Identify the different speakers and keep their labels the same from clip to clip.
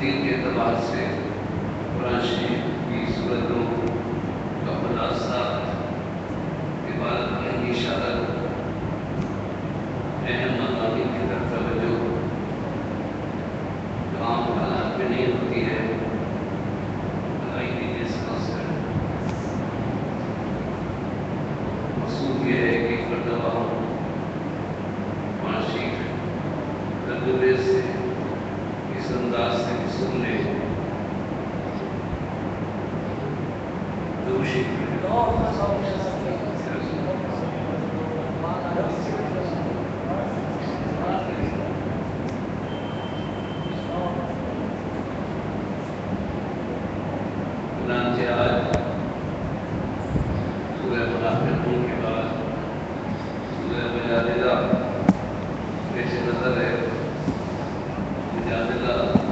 Speaker 1: ترتیب کے اعتبار سے قرآن شریف کی صورتوں کا خلاصات عبارت کی اشارت اہم مضامین کی طرف توجہ جو عام حالات میں نہیں ہوتی ہے مقصود یہ ہے کہ مرتبہ قرآن شریف تجربے سے اس انداز سے سن لے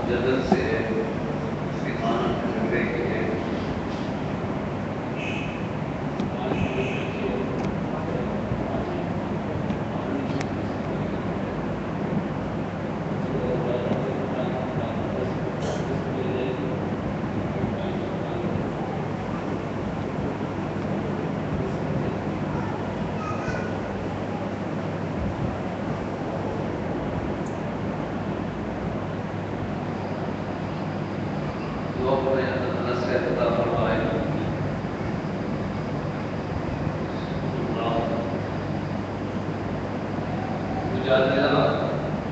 Speaker 1: جدل سے ہے اس کی معنی جھگڑے کے ہے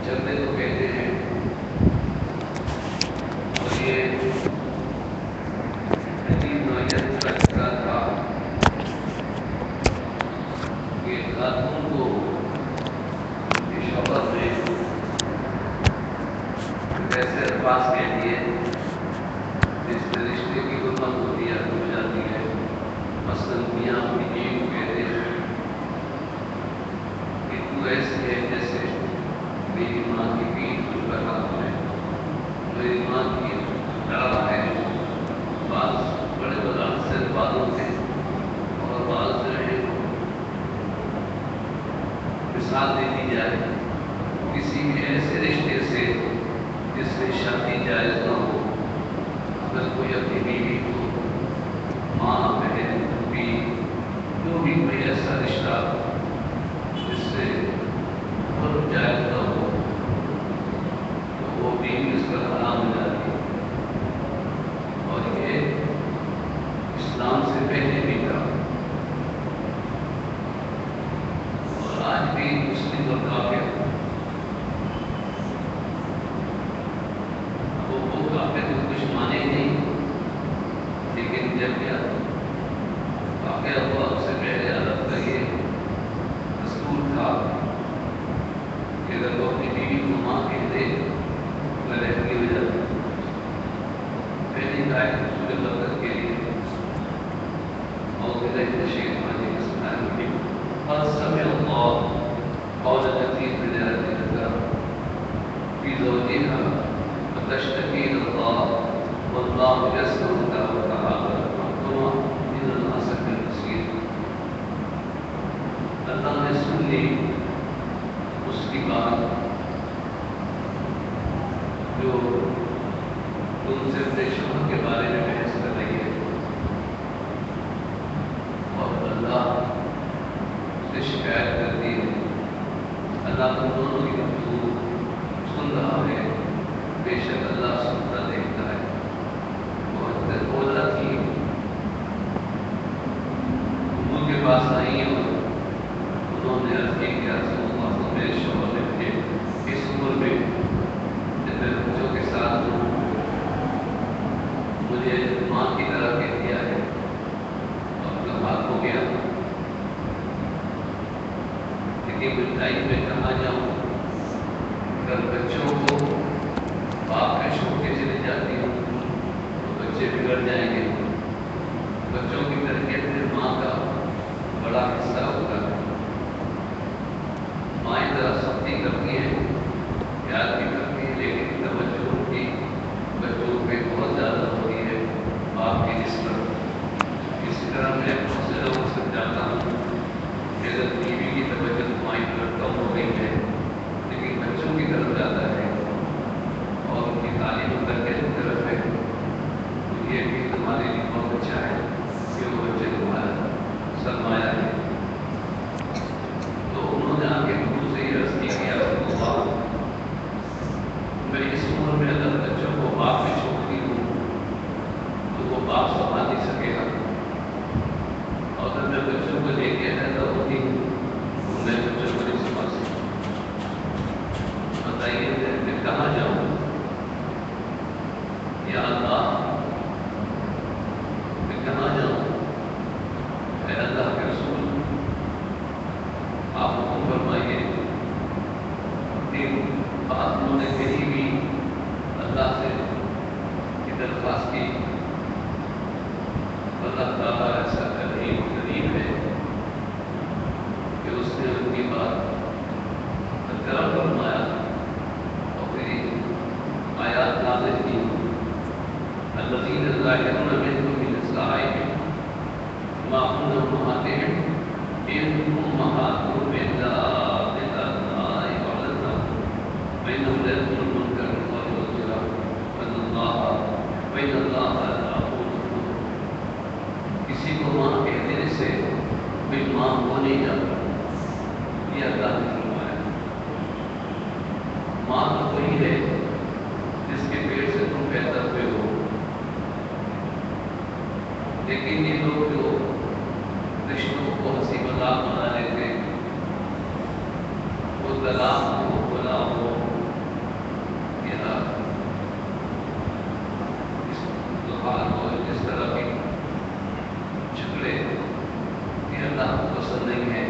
Speaker 1: جلدے کو کہتے ہیں اور یہ عجیب نوعیت کا جھگڑا تھا کہ خاتون کو شوہر نے ایسے الفاظ کہہ دیے جس سے رشتے کی حرمت ہوتی ہے ہو جاتی ہے. مثلاً میاں اپنی بیوی کو کہتے ہیں کہ تو ایسے ہے جیسے میری ماں کی پیٹھ پر رکھا ہے، میری ماں کی ڈرا ہے. بعض بڑے بزرگ سے الفاظ ہوتے ہیں اور بعض جو ہے مثال دے دی جائے کسی بھی ایسے رشتے سے جس سے شادی جائز نہ ہو. اگر کوئی اپنی بیوی کو ماں بہن بیوی جو بھی کوئی ایسا رشتہ جس سے بہت جائز نہ ہو تو وہ بیوی اس پر حرام ہو جاتی ہے. اور یہ اسلام سے پہلے بھی تھا اور آج بھی مسلم اور کافر وہ کافر تو کچھ مانے نہیں، لیکن جب واقعہ ہوا اس سے پہلے عرب کا یہ دستور تھا کہ اگر وہ اپنی بیوی کو ماں کہتے تو رہتی ہو جاتی. پہلی آیت رسول برکت کے لیے اور الشیطان الرجیم قد سمع الله قول التي تجادلك في زوجها وتشتكي إلى الله والله يسمع دعوتها ويحكمها إن الله سميع بصير. اللہ نے سن لی اس کی بات جو تم سے اپنے شوہر کے بارے میں بحث کر رہی ہے اور اللہ سے شکایت کرتی ہے. اللہ تم دونوں کی گفتگو سن رہا ہے، بے شک اللہ سنتا دیکھتا ہے. بہت بولا تھی ان کے پاس آئی اور انہوں نے عرض کی کہ رسول اللہ میرے شوہر نے مجھے اس عمر میں جب میں بچوں کے ساتھ ہوں مجھے ماں کی طرح کہہ دیا ہے اور کمال ہو گیا. لیکن مٹائی میں کہاں جاؤں؟ اگر بچوں کو باپ میں چھوڑ کے چلے جاتی ہوں تو بچے بگڑ جائیں گے. بچوں کی تربیت میں ماں کا بڑا حصہ ہوتا ہے. مائیں ذرا سختی کرتی ہیں، پیار بھی کرتی ہے، لیکن توجہ ان کی بچوں پہ بہت زیادہ ہوتی ہے باپ کی نسبت. اسی طرح میں بہت سے لوگوں سے جاتا ہوں کہ اگر بیوی کی توجہ مائیں پر کم ہو گئی ہے لیکن بچوں کی طرف زیادہ ہے اور ان کی تعلیم و تربیت میں اس عمر میں اگر بچوں کو باپ میں چھوڑتی ہوں تو وہ باپ سنبھال نہیں سکے گا، اور اگر میں بچوں کو لے کے پیدا ہوتی ہوں تو میں بچوں کو نہیں سنبھال سکتا۔ بتائیے میں کہاں جاؤں؟ یا اللہ میں کہاں جاؤں؟ اے اللہ کے رسول آپ حکم فرمائیے۔ تین بات انہوں نے کہی بھی اللہ سے کی درخواست کی، اللہ تعالیٰ ایسا کریم ہے کہ اس نے ان کی بات کرم فرمایا اور پھر آیات نازل کی۔ الذین ظاہرون منکم من نسائہم ما ہن امہاتہم ان امہاتہم الا بناتہم وولدناہم وانہم لیکتمون المنکر والفحشاء وان اللہ لغفور رحیم۔ کسی کو ماں کہہ دینے سے کوئی ماں ہو نہیں جاتا، یہ اللہ نے فرمایا۔ ماں تو وہی ہے جس کے پیٹ سے تم پیدا ہوئے ہو، لیکن یہ لوگ جو رشتوں کو ہنسی مذاق بنا لیتے ہیں، وہ طلاق ہو خلا ہو یا اس لحاظ ہو جس طرح بھی جھگڑے، یہ اللہ کو پسند نہیں ہے۔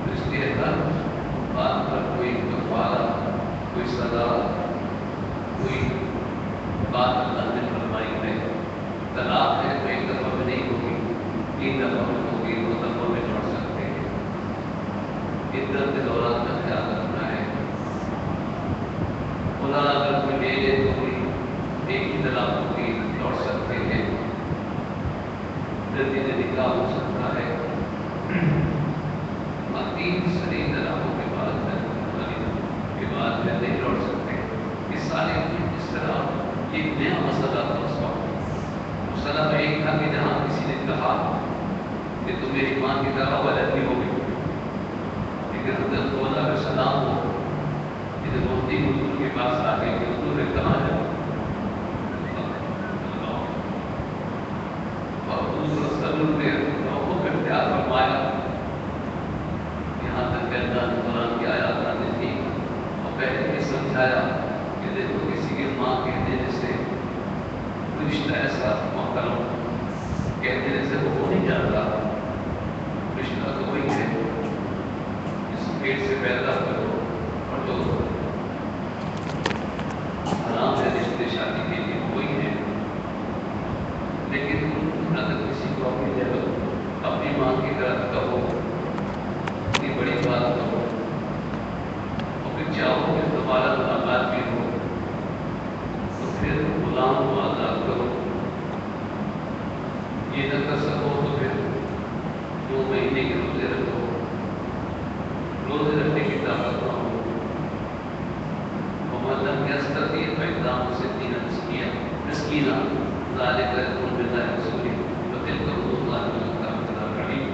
Speaker 1: تو اس لیے ہر بات پر کوئی کفارہ، کوئی سزا، کوئی بات اللہ نے فرمائی ہے۔ طلاق ہے تو ایک دفعہ میں نہیں ہوگی، 3 دفعہ میں ہوگی، 2 دفعہ میں لوٹ سکتے ہیں۔ عدت کے دوران کا خیال رکھنا ہے۔ خدا اگر کوئی لے لے تو کوئی ایک ہی طلاق ہوگی، لوٹ سکتے ہیں، جدید نکاح ہو سکتا ہے، اور 3 صحیح طلاقوں کے بعد نہیں لوٹ سکتے۔ اس سارے اس طرح ایک نیا مسئلہ تھا اس وقت۔ مسئلہ میں ایک تھا کہ جہاں کسی نے کہا کہ تم میری ماں کی طرح غلطی ہو گئی، لیکن حضرت مولا علیہ السلام کو جب موتی حضور کے پاس آ گئے کہ حضور نے کہا جاؤ، اور حضور رسول نے لوگوں کو اختیار فرمایا۔ یہاں تک کہ اللہ نے قرآن کی آیات نازل کی اور پہلے یہ سمجھایا کہ دیکھو کسی کی ماں کہہ دینے سے رشتہ ایسا محترم کہہ دینے سے وہ ہو نہیں جاتا، رشتہ تو وہی ہے جس پیٹ سے پیدا کرو، اور جو حرام ہے رشتے شادی کے لیے وہی ہے۔ لیکن اگر کسی کو اپنی جگہ اپنی ماں کی طرف کہو، اتنی بڑی بات کہو، اور پھر چاہو کہ دوبارہ ملاقات بھی ہو، تو پھر غلام کو آزاد کرو۔ یہ نہ کر سکو تو پھر 2 مہینے کے روزے رکھو، روزے رکھنے کی طاقت نہ ہو، ومن يستطع فإطعام 60 مسكينا ذلك يكون بالله ورسوله وتلك حدود الله والله عليم۔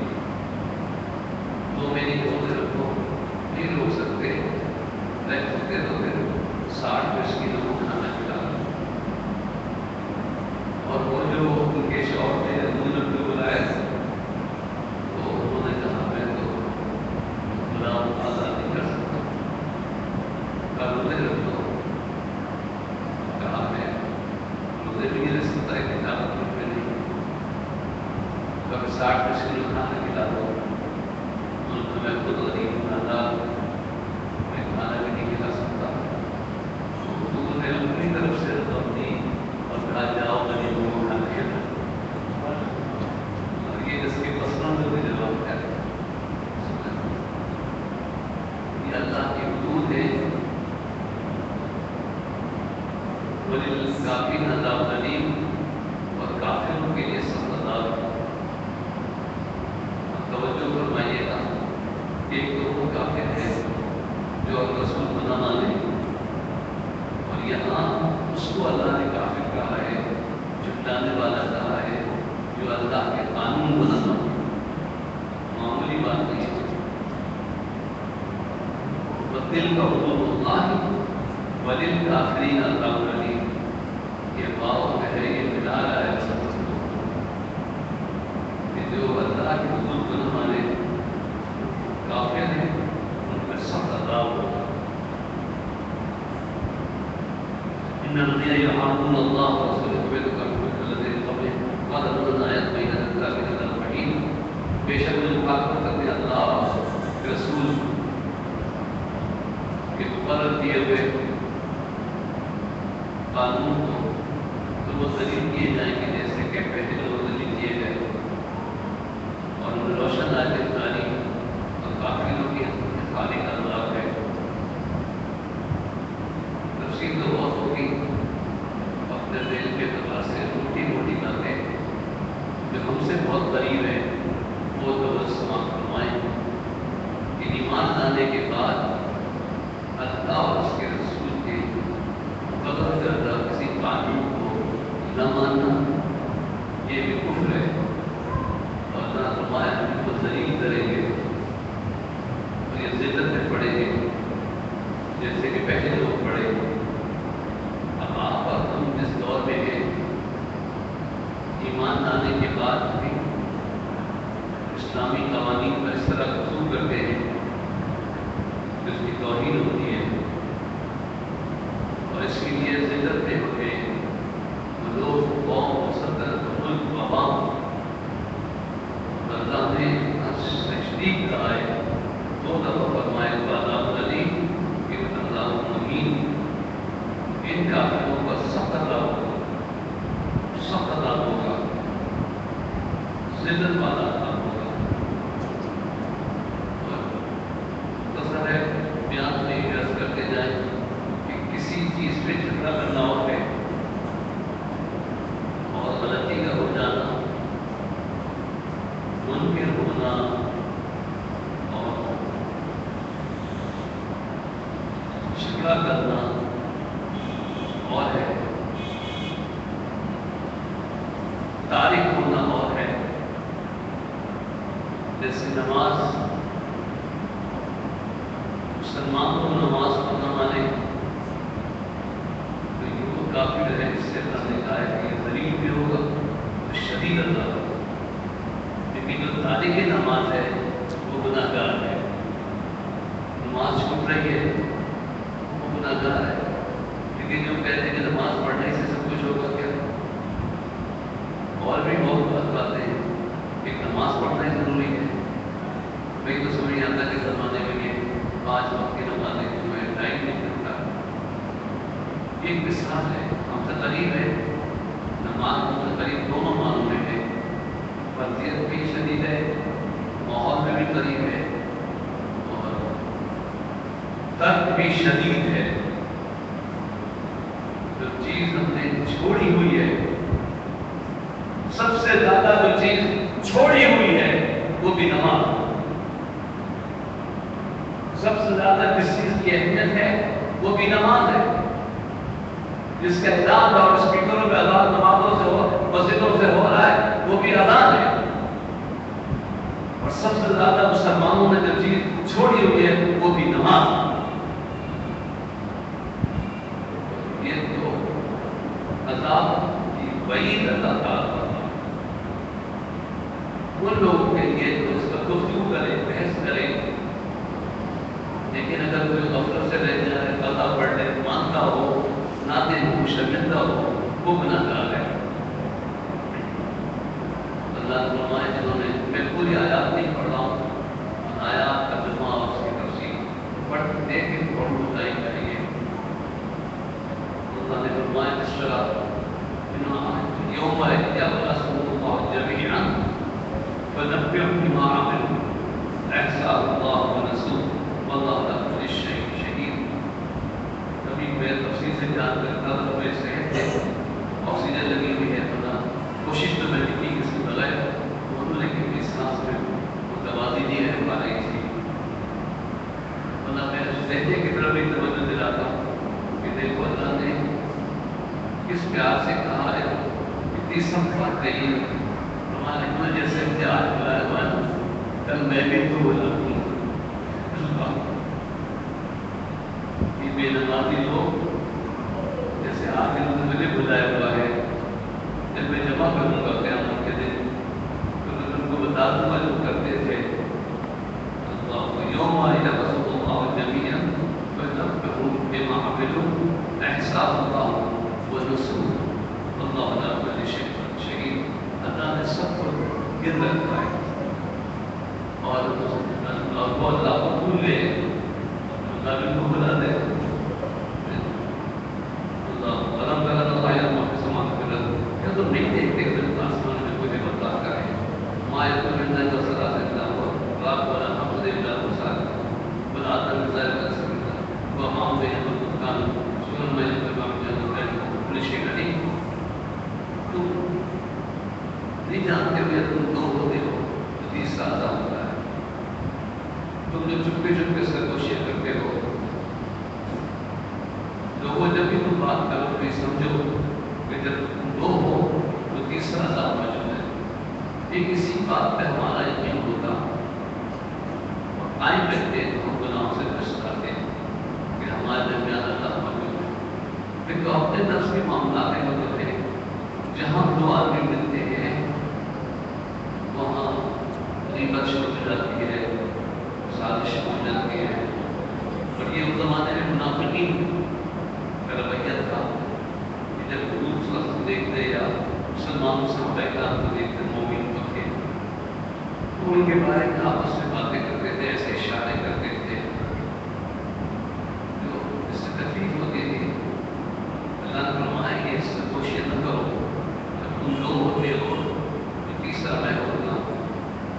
Speaker 1: 2 مہینے کے روزے رکھو، نہیں روک سکتے، رہ سکتے تو پھر 60 مسکینوں کو کھانا کھلاؤ۔ اور وہ جو ان کے شوہر نے حضور کو بلایا تو انہوں نے کہا میں تو غلام آزاد نہیں کر سکتا، روزے رکھ دو۔ کہا میں روزے بھی نہیں رکھ سکتا، ایک طاقت رکھ میں نہیں، کبھی 60 مسکینوں کھانا کھلا دو۔ میں خود غریب بنانا، میں کھانا بھی نہیں کھلا سکتا۔ حضور نے اپنی طرف سے رقم دی اور کہا جاؤ غریبوں کو کھانا کھلا۔ اور یہ جس کے پسند میں جواب ہے، یہ اللہ کی حدود ہے۔ وَلِلْكَافِرِينَ عَذَابٌ أَلِيمٌ، اور کافروں کے لیے سخت عذاب ہے۔ توجہ فرمائیے گا، ایک تو وہ کافر ہے جو رسول کو نہ مانے، اور یہاں اس کو اللہ نے کافر کہا ہے، جھٹلانے والا کہا ہے، جو اللہ کے قانون کو نہ مانے۔ معمولی بات نہیں ہے۔ وَتِلْكَ حُدُودُ اللَّهِ وللکافرین عذاب الیم، یہ واو ہے یہ ملا رہا ہے کہ جو اللہ کے حضور کو نہ مانے کافر ہیں ان پر سخت عذاب ہوگا۔ ان الذین یحاربون اللہ ورسولہ یحبطون الذین قبلهم قال ربنا آیت بینۃ الکافرین الرحیم، بے شک جو مخالفت کرتے ہیں اللہ کے رسول کے مقرر کیے ہوئے قانون کو، تو وہ ذلیل کیے جائیں گے جیسے کہ پہلے لوگ ذلیل کیے گئے، اور انہیں روشن آئے جاری اور کافروں کی خالی کا عذاب ہے۔ تفصیل تو بہت ہوگی، اپنے دل کے اعتبار سے موٹی موٹی باتیں جو ہم سے بہت قریب ہے وہ تو بس سماعت فرمائیں کہ ایمان لانے کے بعد اللہ اور اس کے رسول کے مقرر کردہ کسی قانون کو نہ ماننا یہ بھی کفر ہے، اور اللہ فرمایا ہم ان کو ذلیل کریں گے اور یہ ذلت میں پڑیں گے جیسے کہ پہلے لوگ پڑے۔ اب آپ اور ہم جس دور میں ہیں ایمان لانے کے بعد بھی اسلامی قوانین پر اس طرح غصول کرتے ہیں جس کی توہین ہوتی ہے، اور اس کے لیے ذلت میں ہوتے ہیں لوگ، قوم، سلطنت، ملک، عوام۔ اللہ نے تشدید کہا ہے، دو دفعہ فرمائے عذاب الیم کہ عذاب مہین، ان کافروں کا سخت عذاب ہوگا، سخت عذاب ہوگا، ذلت والا عذاب ہوگا۔ اور تصور ہے بیان میں یہ عرض کرتے جائیں کہ کسی چیز پہ جھگڑا کرنا ہو ہے اور غلطی کا ہو جانا، منکر ہونا اور شکا کرنا اور ہے، تارک ہونا اور ہے۔ جیسے نماز، مسلمان کو نماز پڑھنا مانے تو یہ وہ کافر ہے، اس سے اللہ نے کہا ہے کہ یہ ذلیل بھی ہوگا اور شدید عذاب ہوگا، لیکن جو تارک نماز ہے وہ گناہ گار ہے، نماز چھوٹ رہی ہے وہ گناہ گار ہے، لیکن جو کہتے ہیں کہ نماز پڑھنے سے سب کچھ ہوگا، کیا اور بھی بہت باتیں ہیں کہ نماز پڑھنا ہی ضروری ہے۔ میں تو سمجھ آتا کہ زمانے میں یہ 5 وقت کی نمازیں جو ہے ٹائم نہیں ملتا، ایک مثال ہے، ہم سے قریب ہے نماز، ہم سے قریب دونوں معلوم ہے، فرضیت بھی شدید ہے، ماحول میں بھی قریب ہے اور ترک بھی شدید ہے۔ جو چیز ہم نے چھوڑی ہوئی ہے، سب سے زیادہ جو چیز چھوڑی ہوئی ہے وہ بھی نماز، سب سے زیادہ جس چیز کی اہمیت ہے وہ بھی نماز ہے، جس کا اعلان اور اسپیکروں پہ اذان نمازوں سے ہو، مسجدوں سے ہو رہا ہے وہ بھی اذان ہے، اور سب سے زیادہ مسلمانوں نے جو چیز چھوڑی ہوئی ہے وہ بھی نماز۔ یہ تو عذاب کی وعید اللہ تعالیٰ ان لوگوں کے لیے جو اس پر گفتگو کرے، بحث کرے، لیکن اگر کوئی غفلت سے رہ جائے، قضا پڑھ لے، مانتا ہو، نادم ہو، شرمندہ ہو، وہ گناہ گار ہے۔ اللہ نے فرمایا جنہوں نے، میں پوری آیات نہیں پڑھ رہا ہوں، آیات کا ترجمہ اور اس کی تفسیر پڑھ دے کے پڑھ بتائی چاہیے۔ اللہ نے فرمایا اس طرح یوم یبعثهم اللہ جمیعا فنبئهم بما عملوا احصاء اللہ ونسوه واللہ علی کل شیء شہید۔ کبھی میں تفصیل سے جان کرتا تھا، میں صحت ہے، آکسیجن لگی ہوئی ہے، کوشش تو میں نے کی اس کے بغیر اردو، لیکن اس سانس میں متوازی نہیں رہ پا رہی تھی، ورنہ میں لہجے کی طرف بھی توجہ دلاتا ہوں کہ دیکھو اللہ نے کس پیار سے کہا ہے، اتنی سب بات کہی ہے، ہمارے کو جیسے امتحان بلایا ہوا ہے، کل میں بھی تو بولا ہوں، یہ بے نمازی لوگ احساس اللہ وہ نصور اللہ علیہ کل شیء شہید اللہ نے سب کو گر رکھا ہے اور وہ اللہ کو بھول گئے اللہ بھی کو بلا دے اللہ علم تعالیٰ اللہ معافی سمان کرد کیا تم نہیں دیکھتے کہ آسمان میں کوئی بتا کرے مائے تو ملنا جو صدا سے اللہ کو رات والا حمد اللہ کو ساتھ بلا آدم ظاہر کر سکتا وہ ہم بے حمد کان سنن میں تمام جانو ہے نشے گھڑی تم نہیں جانتے ہوئے تم دو ہوتے ہو تو تیسرا آزاد ہوتا ہے تم جو چپکے چپکے سرگوشیاں کرتے ہو لوگوں جب بھی تم بات کرو تو سمجھو کہ جب تم دو ہو تو تیسرا عذاب موجود ہے یہ کسی بات پہ ہمارا یقین ہوتا اور قائم رکھتے تو ہم گناہوں سے بچ جاتے کہ ہمارے درمیان اللہ موجود ہے پھر تو اپنے نفس کے معاملات میں ہوتے ہیں جہاں دو آدمی ملتے ہیں وہاں غیبت شروع ہو جاتی ہے سازش ہو جاتی ہے اور یہ اس زمانے میں منافقین کا رویہ تھا کہ جب حضور صلی اللہ علیہ وسلم دیکھتے یا مسلمانوں سے پیغام کو دیکھتے مومن کو تھے تو ان کے بارے میں آپس میں باتیں کرتے تھے ایسے اشارے کرتے تھے جو اس سے تکلیف ہوتی تھی اللہ نے فرمایا کہ اس سے کوشش نہ کرو جب تم دو ہوتے ہو تو تیسرا میں ہوتا ہوں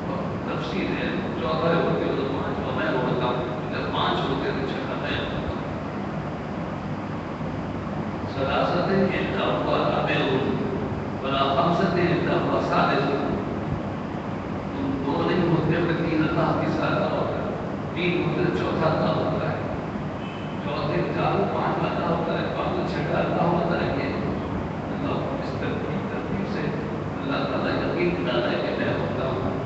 Speaker 1: اور تفصیل ہے چوتھا ہوتے ہو تو پانچواں میں ہوتا ہوں جب پانچ ہوتے تو چھٹا میں ہوتا ہوں ثلاثة إلا هو رابعهم ولا خمسة إلا هو سادسهم تم دو نہیں ہوتے ہو کہ تین اللہ کے ساتھ ہوتا ہے تین ہوتے تو چوتھا اللہ ہوتا ہے چوتھے چار پانچ اللہ ہوتا ہے پانچ چھٹا اللہ ہوتا ہے یہ اللہ اس ترتیب سے اللہ تعالیٰ یقین دلاتا ہے کہ میں ہوتا ہوں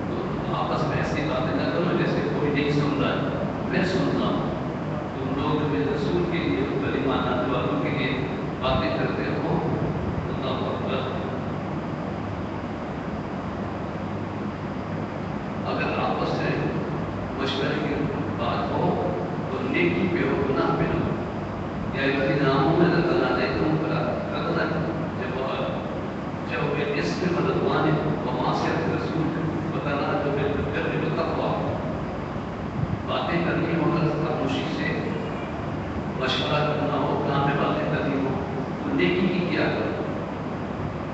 Speaker 1: تو آپس میں ایسی باتیں نہ کرو جیسے کوئی نہیں سن رہا ہے میں سن رہا ہوں تم لوگ میرے رسول کے لیے کلمہ آنے والوں کے لیے باتیں کرتے ہو اللہ اکبر اگر آپس سے مشورے کی بات ہو تو نیکی پہ ہو گناہ پہ نہ ہو یا اتنی ناموں میں نظر آنے تم کرا جب اس میں مددوانے وہ معاشیت رسول بتانا جو کرنے کو تقویٰ باتیں کرنی ہو اگر خاموشی سے مشورہ کرنا ہو کہاں پہ باتیں کرنی ہو تو نیکی کی کیا کرو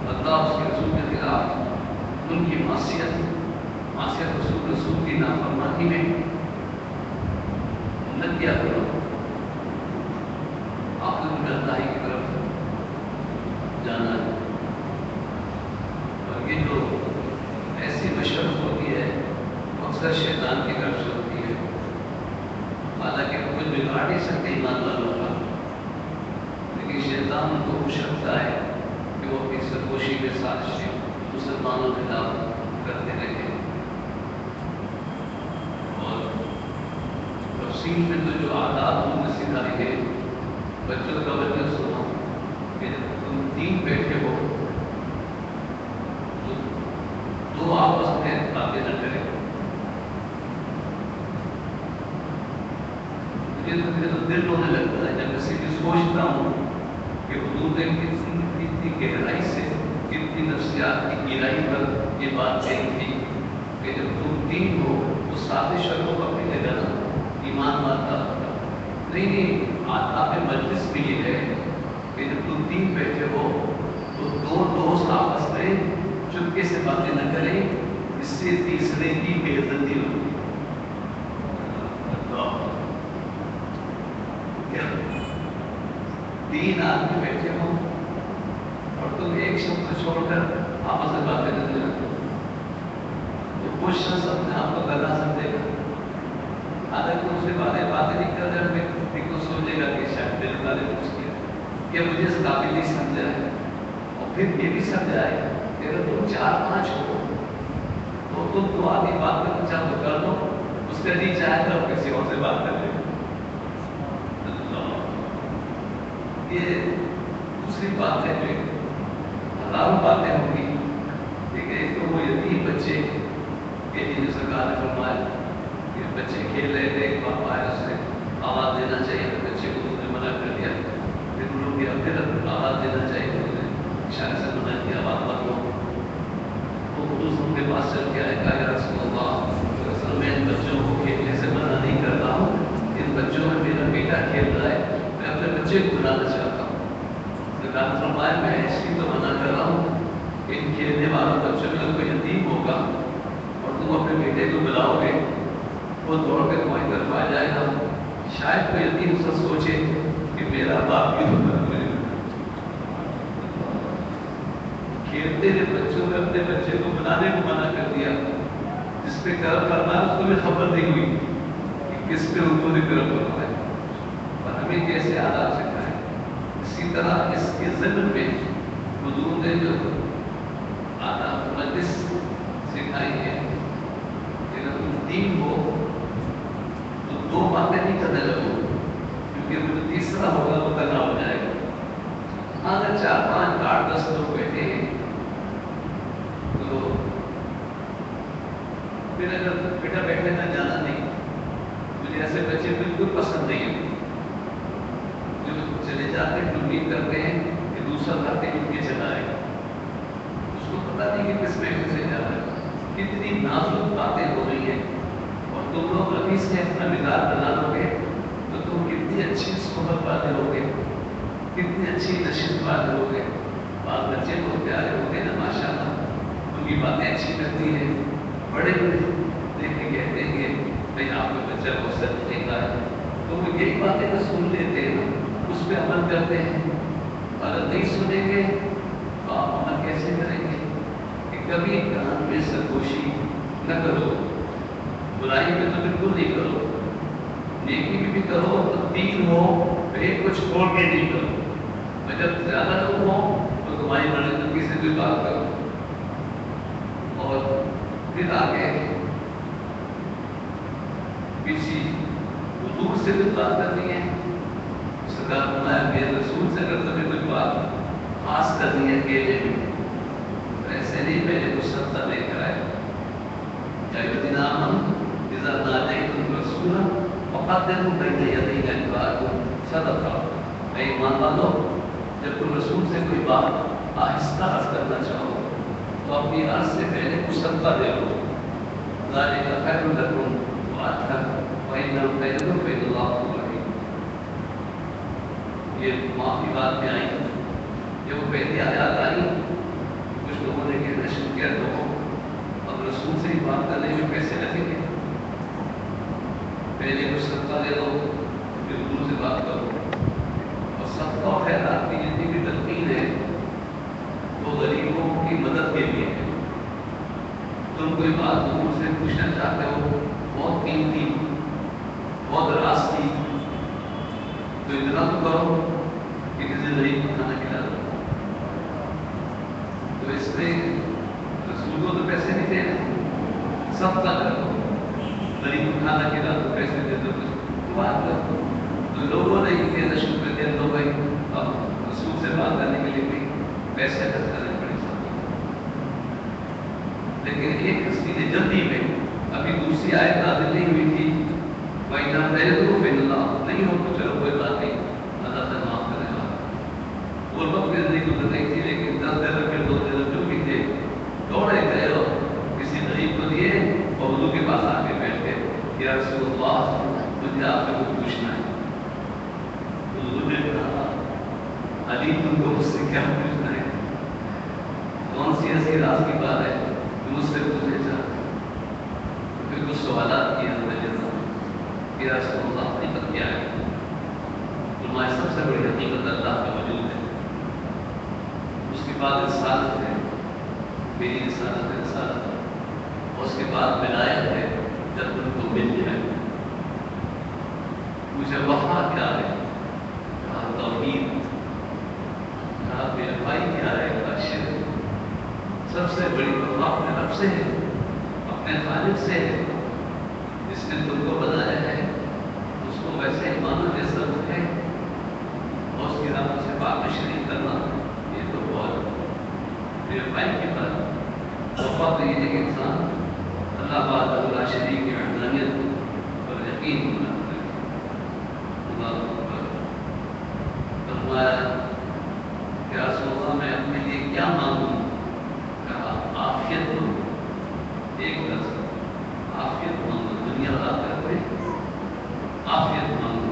Speaker 1: اللہ اس کے رسول کے خلاف ان کی معصیت رسول کی نافرمانی میں نہ کیا کرو آپ نے اللہ کی طرف جانا ہے اور یہ جو ایسی مشورت ہوتی ہے اکثر شیطان کی طرف سے ہوتی ہے حالانکہ کچھ بگاڑ نہیں سکتے ایمان والوں کا لیکن شیطان کو خوش رکھتا ہے کہ وہ اپنی سرگوشی کے سازشیں مسلمانوں کے خلاف کرتے رہے اور تفصیل میں تو جو عادات انہوں نے سکھائی ہے بچوں کا وجہ سنا کہ جب تم تین بیٹھے ہو تو دو آپس میں باتیں نہ کریں دل ہونے لگتا ہے جب میں صرف سوچتا ہوں کہ حضور نے کتنی گہرائی سے کتنی نفسیات کی گہرائی پر یہ بات کہی تھی کہ جب تم تین ہو تو سازش کو اپنی جگہ نا ایمان مانتا نہیں آداب مجلس بھی یہ ہے کہ جب تم تین بیٹھے ہو تو دو دوست آپس میں چپکے سے باتیں نہ کریں اس سے تیسرے کی بے عزتی ہوگی تین آدمی بیٹھے ہوں اور تم ایک شخص چھوڑ کر آپس میں باتیں کرنے لگے تو کچھ شخص اپنے آپ کو گلا سمجھے گا حالانکہ اس سے باتیں نہیں کر رہے پھر کو سوچے گا کہ شاید میرے والے کچھ کیا یا مجھے اس قابل نہیں سمجھا ہے اور پھر یہ بھی سمجھا ہے کہ اگر تم 4-5 ہو تو تم دو آدمی بات کرنا چاہو تو کر دو اس کا نہیں چاہے تو کسی اور سے بات کر لیں یہ دوسری بات ہے جو ہزاروں باتیں ہوں گی لیکن ایک تو وہ یتیم بچے کے لیے جو سرکار نے فرمایا کہ بچے کھیل رہے تھے ایک باپ آیا اس سے آواز دینا چاہیے تو بچے کو اس نے منع کر دیا بچہ کھیل رہا ہے، میں اپنے بچے کو بلانا چاہتا ہوں۔ اللہ فرمایا میں اس کی تو منع کر رہا ہوں کہ ان کھیلنے والوں بچوں میں کوئی یتیم ہوگا اور تم اپنے بیٹے کو بلاؤ گے، وہ دوڑ کے تمہاری طرف آ جائے گا، شاید کوئی یتیم سے سوچے کہ میرا باپ بھی تو کھیلتے ہوئے بچوں میں اپنے بچے کو بلانے کو منع کر دیا، جس پہ کرم کرنا ہے اس کو بھی خبر نہیں ہوئی کہ کس پہ ان کو بھی کرم کرنا ہے، اور ہمیں کیسے حالات سکھائے۔ اسی طرح اس کے ضمن میں حضور نے جو آداب مجلس سکھائی ہے کہ اگر تم دین ہو تو دو باتیں نہیں کرنے لگو، کیونکہ جو تیسرا ہوگا وہ کرنا ہو جائے گا۔ اگر 4 5 8 10 لوگ بیٹھے ہیں تو پھر اگر بیٹا بیٹھے نہ جانا نہیں، مجھے ایسے بچے بالکل پسند نہیں ہیں جو چلے جاتے ہیں، امید کرتے ہیں کہ دوسرا گھر کے ان کے چلا آئے گا، اس کو پتہ نہیں کہ کس محفل سے جا رہا ہے۔ کتنی نازک باتیں ہو رہی ہیں، اور تم لوگ ابھی سے اپنا مزاج بنا لو گے تو تم کتنی اچھی صحبت والے ہو گے، کتنی اچھی نشست والے ہو گے۔ بعض بچے بہت پیارے ہوتے ہیں نا ماشاء اللہ، ان کی باتیں اچھی لگتی ہیں، بڑے دیکھ کے کہتے ہیں کہ بھائی آپ کا بچہ بہت سچ کا ہے، تو وہ یہی باتیں تو سن لیتے ہیں، اس پہ عمل کرتے ہیں۔ اگر نہیں سنیں گے تو آپ عمل کیسے کریں گے؟ کہ کبھی کان میں سرگوشی نہ کرو، برائی میں تو بالکل نہیں کرو، نیکی میں بھی کرو تو 3 ہو تو ایک کو چھوڑ کے نہیں کرو، اور جب زیادہ لوگ ہوں تو تمہاری نزدیکی سے بھی بات کرو، اور پھر آگے کسی حضور سے بھی بات کرنی ہے۔ سرکار فرمایا میرے رسول سے اگر تمہیں کوئی بات خاص کرنی ہے اکیلے میں تو ایسے نہیں پہلے کچھ صدقہ لے کر آئے، یا یدینا من اذا ناجیتم رسولا فقدموا بین یدی نجواکم صدقہ۔ اے ایمان والو، جب تم رسول سے کوئی بات آہستہ عرض کرنا چاہو تو اپنی عرض سے پہلے کچھ صدقہ دے دو، ذالک خیر لکم واطہر وإن خیرکم فإن اللہ غفور رحیم۔ یہ معافی بات میں آئی، جب وہ پہلی آیات آئی کچھ لوگوں نے کہنا شروع کیا تو اب رسول سے ہی بات کرنے میں پیسے لگیں گے، پہلے کچھ صدقہ دے دو پھر حضور سے بات کرو۔ اور صدقہ و خیرات کی جتنی بھی تلقین ہے وہ غریبوں کی مدد کے لیے ہے۔ تم کوئی بات حضور سے پوچھنا چاہتے ہو بہت قیمتی، بہت راستی، تو اتنا تو کرو کہ کسی غریب کو کھانا کھلا دو۔ تو اس میں رسول کو تو پیسے نہیں دینا، صدقہ کرو، غریب کو کھانا کھلا دو، پیسے دے دو، بات کرو۔ تو لوگوں نے یہ کہنا شروع کر دیا لوگ بھائی اب رسول سے بات کرنے کے لیے بھی پیسے خرچ کرنے پڑے سب۔ لیکن ایک ہستی نے جلدی میں، ابھی دوسری آیت نازل نہیں ہوئی تھی، وَإِنْ لَمْ تَجِدُوا فَإِنَّ اللَّهَ، نہیں ہو تو چلو کوئی بات نہیں، اللہ سے معاف کرے گا۔ وہ لوگ زندگی گزر رہی تھی، لیکن 10 دن پھر 2 دن جو بھی تھے دوڑے گئے اور کسی غریب کو دیے اور حضور کے پاس آ کے بیٹھ گئے، یا رسول اللہ مجھے آپ سے کچھ پوچھنا ہے۔ تو حضور نے کہا علی تم کو مجھ سے کیا پوچھنا ہے؟ کون سی ایسی راز کی بات ہے جو مجھ سے پوچھنا چاہتے ہیں؟ پھر کچھ سوالات کیے حضرت جناب، یا رسول اللہ حقیقت کیا ہے؟ تمہاری سب سے بڑی حقیقت اللہ کا وجود ہے، اس کے بعد رسالت ہے، میری رسالت ہے رسالت، اور اس کے بعد ولایت ہے جب تم کو مل جائے۔ مجھے وفا کیا ہے؟ کہا توحید، کہا بے وفائی کیا ہے؟ کہا شرک۔ سب سے بڑی وفا اپنے رب سے ہے، اپنے خالق سے ہے، جس نے تم کو بنایا ہے اس کو ویسے ہی مانو جیسا وہ ہے، اور اس کی رحمت سے پاک شریک کرنا، یہ تو بہت بے وفائی کی بات۔ وفا تو یہ ہے کہ انسان اللہ پاک لا شریک کی وحدانیت پر یقین ہونا چاہیے۔ اللہ اکبر۔ فرمایا کہ رسول اللہ میں اپنے لیے کیا مانگوں؟ کہا عافیت مانگو، ایک لفظ عافیت مانگو، دنیا اور آخرت میں عافیت مانگو۔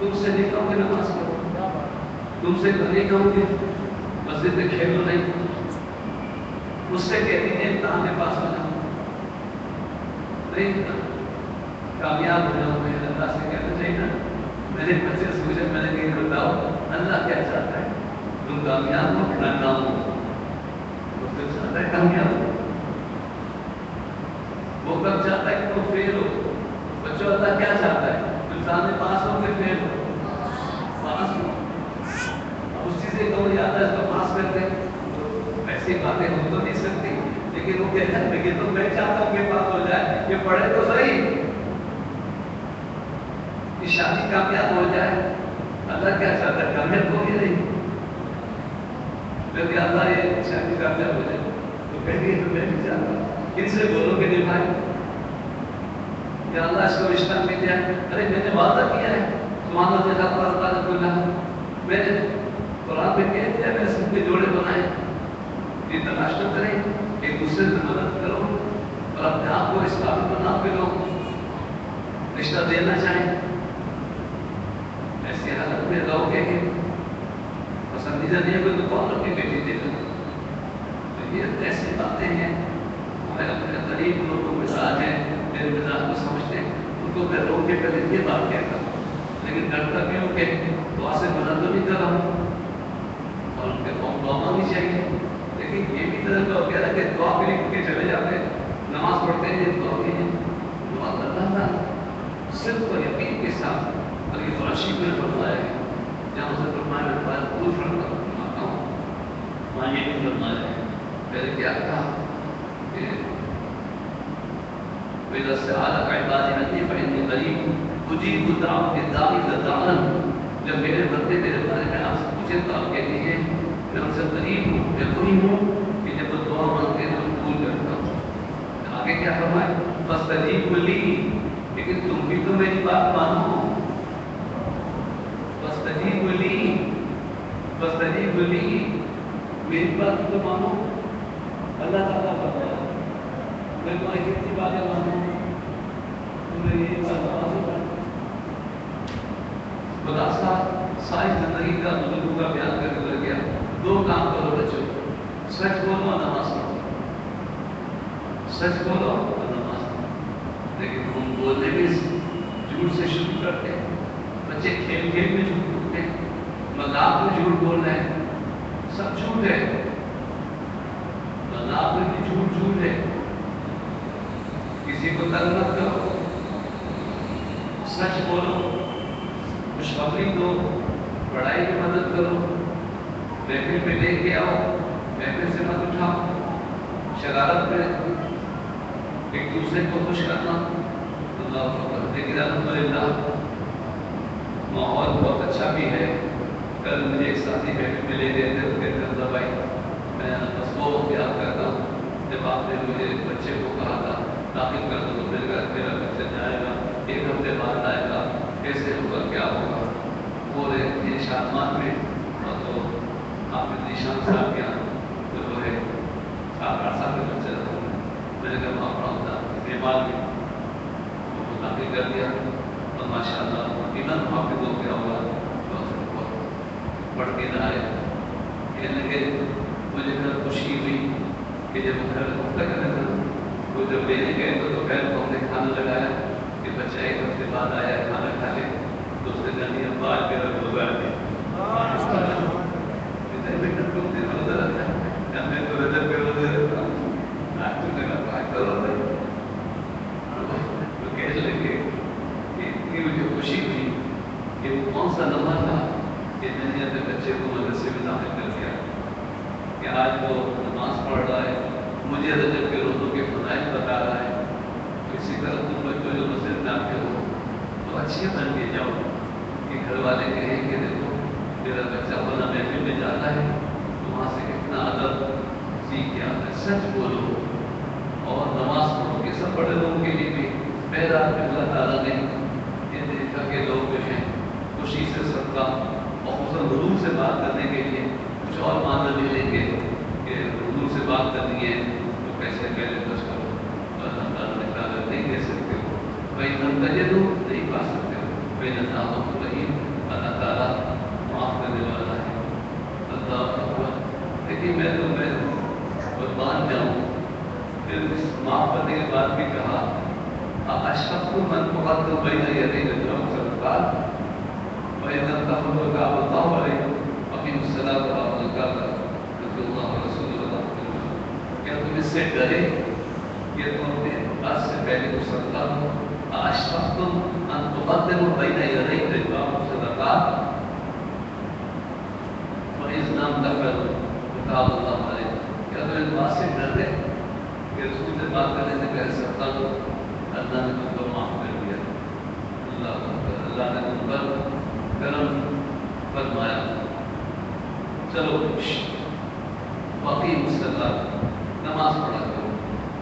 Speaker 1: تم سے نہیں کہوں گے نماز پڑھو، تم سے نہیں کہوں گے مسجد میں کھیلو نہیں، مجھ سے کہہ دیجیے امتحان کے پاس ہو جاؤں، نہیں کامیاب ہو جاؤں میں اللہ سے کہنا چاہیے نا میرے بچے سوچے میں نے کہیں بتاؤ اللہ کیا چاہتا ہے، تم کامیاب ہو کہ ناکام ہو، وہ تو چاہتا ہے کامیاب ہو، وہ کب چاہتا ہے کہ تم فیل ہو، بچوں اللہ کیا چاہتا ہے امتحان میں پاس ہو کہ فیل ہو، پاس ہو، اس چیز سے کہو یاد ہے اس کو پاس کر دیں، ایسی باتیں ہو تو نہیں سکتی، لیکن وہ کہتا ہے کہ تو میں چاہتا ہوں کہ پاس ہو جائے، یہ پڑھے تو صحیح، یہ شادی کامیاب ہو جائے، اللہ کیا چاہتا ہے کامیاب ہو گیا نہیں، جب اللہ یہ شادی کامیاب ہو جائے تو کہیں گے تو میں بھی چاہتا ہوں، کن سے بولو گے نبھائے یا اللہ اس کو رشتہ مل جائے، ارے میں نے وعدہ کیا ہے سبحان اللہ، میں نے قرآن میں کہہ دیا میں سب کے جوڑے بنائے، یہ تلاش نہ کریں ایک دوسرے سے مدد کرو اور اپنے آپ کو اس قابل بناؤ کہ لوگ رشتہ دینا چاہیں، ایسی حالت میں رہو گے پسندیدہ نہیں ہوگی تو کون اپنی بیٹی دے گا، تو یہ ایسی باتیں ہیں، میں اپنے قریب لوگوں کے ساتھ ہیں میرے مزاج کو سمجھتے ہیں ان کو میں روک کے پہلے یہ بات کہتا ہوں، لیکن ڈرتا بھی ہوں کہ دعا سے مدد تو نہیں کر رہا ہوں اور ان کے قوم دعا مانگنی چاہیے، لیکن یہ بھی طرح کا کہہ رہا کہ دعا کے لیے چلے جاتے ہیں نماز پڑھتے ہیں دعا کے لیے دعا کرنا تھا صرف اور یقین کے ساتھ، اور یہ فرشی میں فرمایا ہے جہاں سے فرمایا میں بات پور فرماتا ہوں وہاں یہ بھی فرمایا ہے، پہلے کیا کہا کہ وَإِذَا سَأَلَكَ عِبَادِي عَنِّي فَإِنِّي قَرِيبٌ أُجِيبُ دَعْوَةَ الدَّاعِ إِذَا دَعَانِ، جب میرے بندے میرے بارے میں آپ سے پوچھیں تو آپ کہہ دیجیے میں ان سے قریب ہوں، میں وہی ہوں کہ جب وہ دعا مانگتے ہیں تو قبول کرتا ہوں، آگے کیا فرمائے فَاسْتَجِیبُوا لِی، لیکن تم بھی تو میری بات مانو، فَاسْتَجِیبُوا لِی، فَاسْتَجِیبُوا لِی، میری بات تو مانو، اللہ تعالیٰ بتایا میں تمہیں کتنی باتیں مانوں تمہیں یہ بات آواز کر خدا صاحب ساری زندگی کا بزرگوں کا بیان کر کے گزر گیا، دو کام کرو بچوں، سچ بولو اور نماز پڑھو، سچ بولو اور نماز پڑھو، لیکن ہم بولنے میں جھوٹ سے شروع کرتے ہیں، بچے کھیل کھیل میں جھوٹ بولتے ہیں، مذاق میں جھوٹ بول رہے ہیں، سب جھوٹ ہے، مذاق میں بھی جھوٹ ہے، کسی کو تنگ مت کرو، سچ بولو، خوشخبری دو، پڑھائی میں مدد کرو، محفل میں لے کے آؤ، محفل سے مت اٹھاؤ، شرارت میں ایک دوسرے کو خوش کرنا، اللہ اکبر، لیکن الحمدللہ ماحول بہت اچھا بھی ہے، کل مجھے ایک ساتھی محفل میں لے گئے تھے تو کہتے ہیں اللہ بھائی میں بس وہ یاد کرتا ہوں جب آپ نے مجھے بچے کو کہا تھا داخل کر دو تو میرا بچہ جائے گا ایک ہفتے بعد آئے گا، کیسے ہوگا کیا ہوگا، وہ یہ شادمان میں اور تو آپ نے نشان صاحب کیا تو جو ہے 7-8 سال کا بچہ تھا، میں نے کہا وہاں پڑھا ہوتا بیمار میں وہ داخل کر دیا اور ماشاء اللہ ایمان حافظ ہو گیا ہوگا، پڑھ کے نہ آئے، کہنے لگے مجھے بہت خوشی ہوئی کہ جب گھر ہفتہ کرنے تھا وہ جب لینے گئے تو دوپہر کو ہم نے کھانا لگایا کہ بچہ ایک ہفتے بعد آیا کھانا کھا لے تو اس نے کہا دیا بعد میرا روزہ ہے، بیٹا تم نے روزہ رکھا ہے، میں تو رجب پہ روزے رکھتا ہوں، آج تم نے کہا پانچ کا روزہ ہے، تو کہنے لگے کہ اتنی مجھے خوشی ہوئی کہ وہ کون سا لمحہ تھا کہ میں نے اپنے بچے کو مدرسے میں داخل کر دیا کہ آج وہ نماز پڑھ رہا ہے، مجھے رجب کے روزوں کے فضائل بتا رہا ہے، اسی طرح تم بچوں جو مسجد میں آتے ہو تو اچھے بن کے جاؤ کہ گھر والے کہیں کہ دیکھو میرا بچہ بنا محفل میں جاتا ہے تو وہاں سے کتنا ادب سیکھ کے آتا ہے، سچ بولو اور نماز پڑھو، یہ سب بڑے لوگوں کے لیے بھی بہرحال اللہ تعالیٰ نے یہ دیکھا کہ لوگ جو ہیں خوشی سے صدقہ اور خصوصاً حضور سے بات کرنے کے لیے کچھ اور معنی بھی لیں گے کہ حضور سے بات کرنی ہے تو کیسے پہلے کچھ کرو، تو اللہ تعالیٰ نے کہا نہیں دے سکتے ہو، بھائی نمتجد ہو نہیں پا سکتے ہو، بھائی نظام رحیم اللہ تعالیٰ معاف کرنے والا ہے. اللہ اکبر. لیکن میں قربان جاؤں. پھر اس معاف کرنے کے بعد بھی کہا اشفقتم ان تقدموا بین یدی الرحمن والصدقات فإذا تقبل الله علیکم اقیموا الصلاۃ وآتوا الزکاۃ واتقوا اللہ ورسولہ. کیا تم اس سے ڈرے کہ تم اپنے بات سے پہلے کو صدقہ دو؟ اشفقتم ان تقدموا بین یدی الرحمن والصدقات فإذا لم تفعلوا فتاب اللہ علیکم. کیا تم اس بات سے ڈر رہے کہ رسول سے بات کرنے سے پہلے صدقہ دو؟ اللہ نے تم کو معاف کر دیا. اللہ نے تم پر کرم فرمایا. چلو باقی الصلاۃ نماز پڑھا کرو,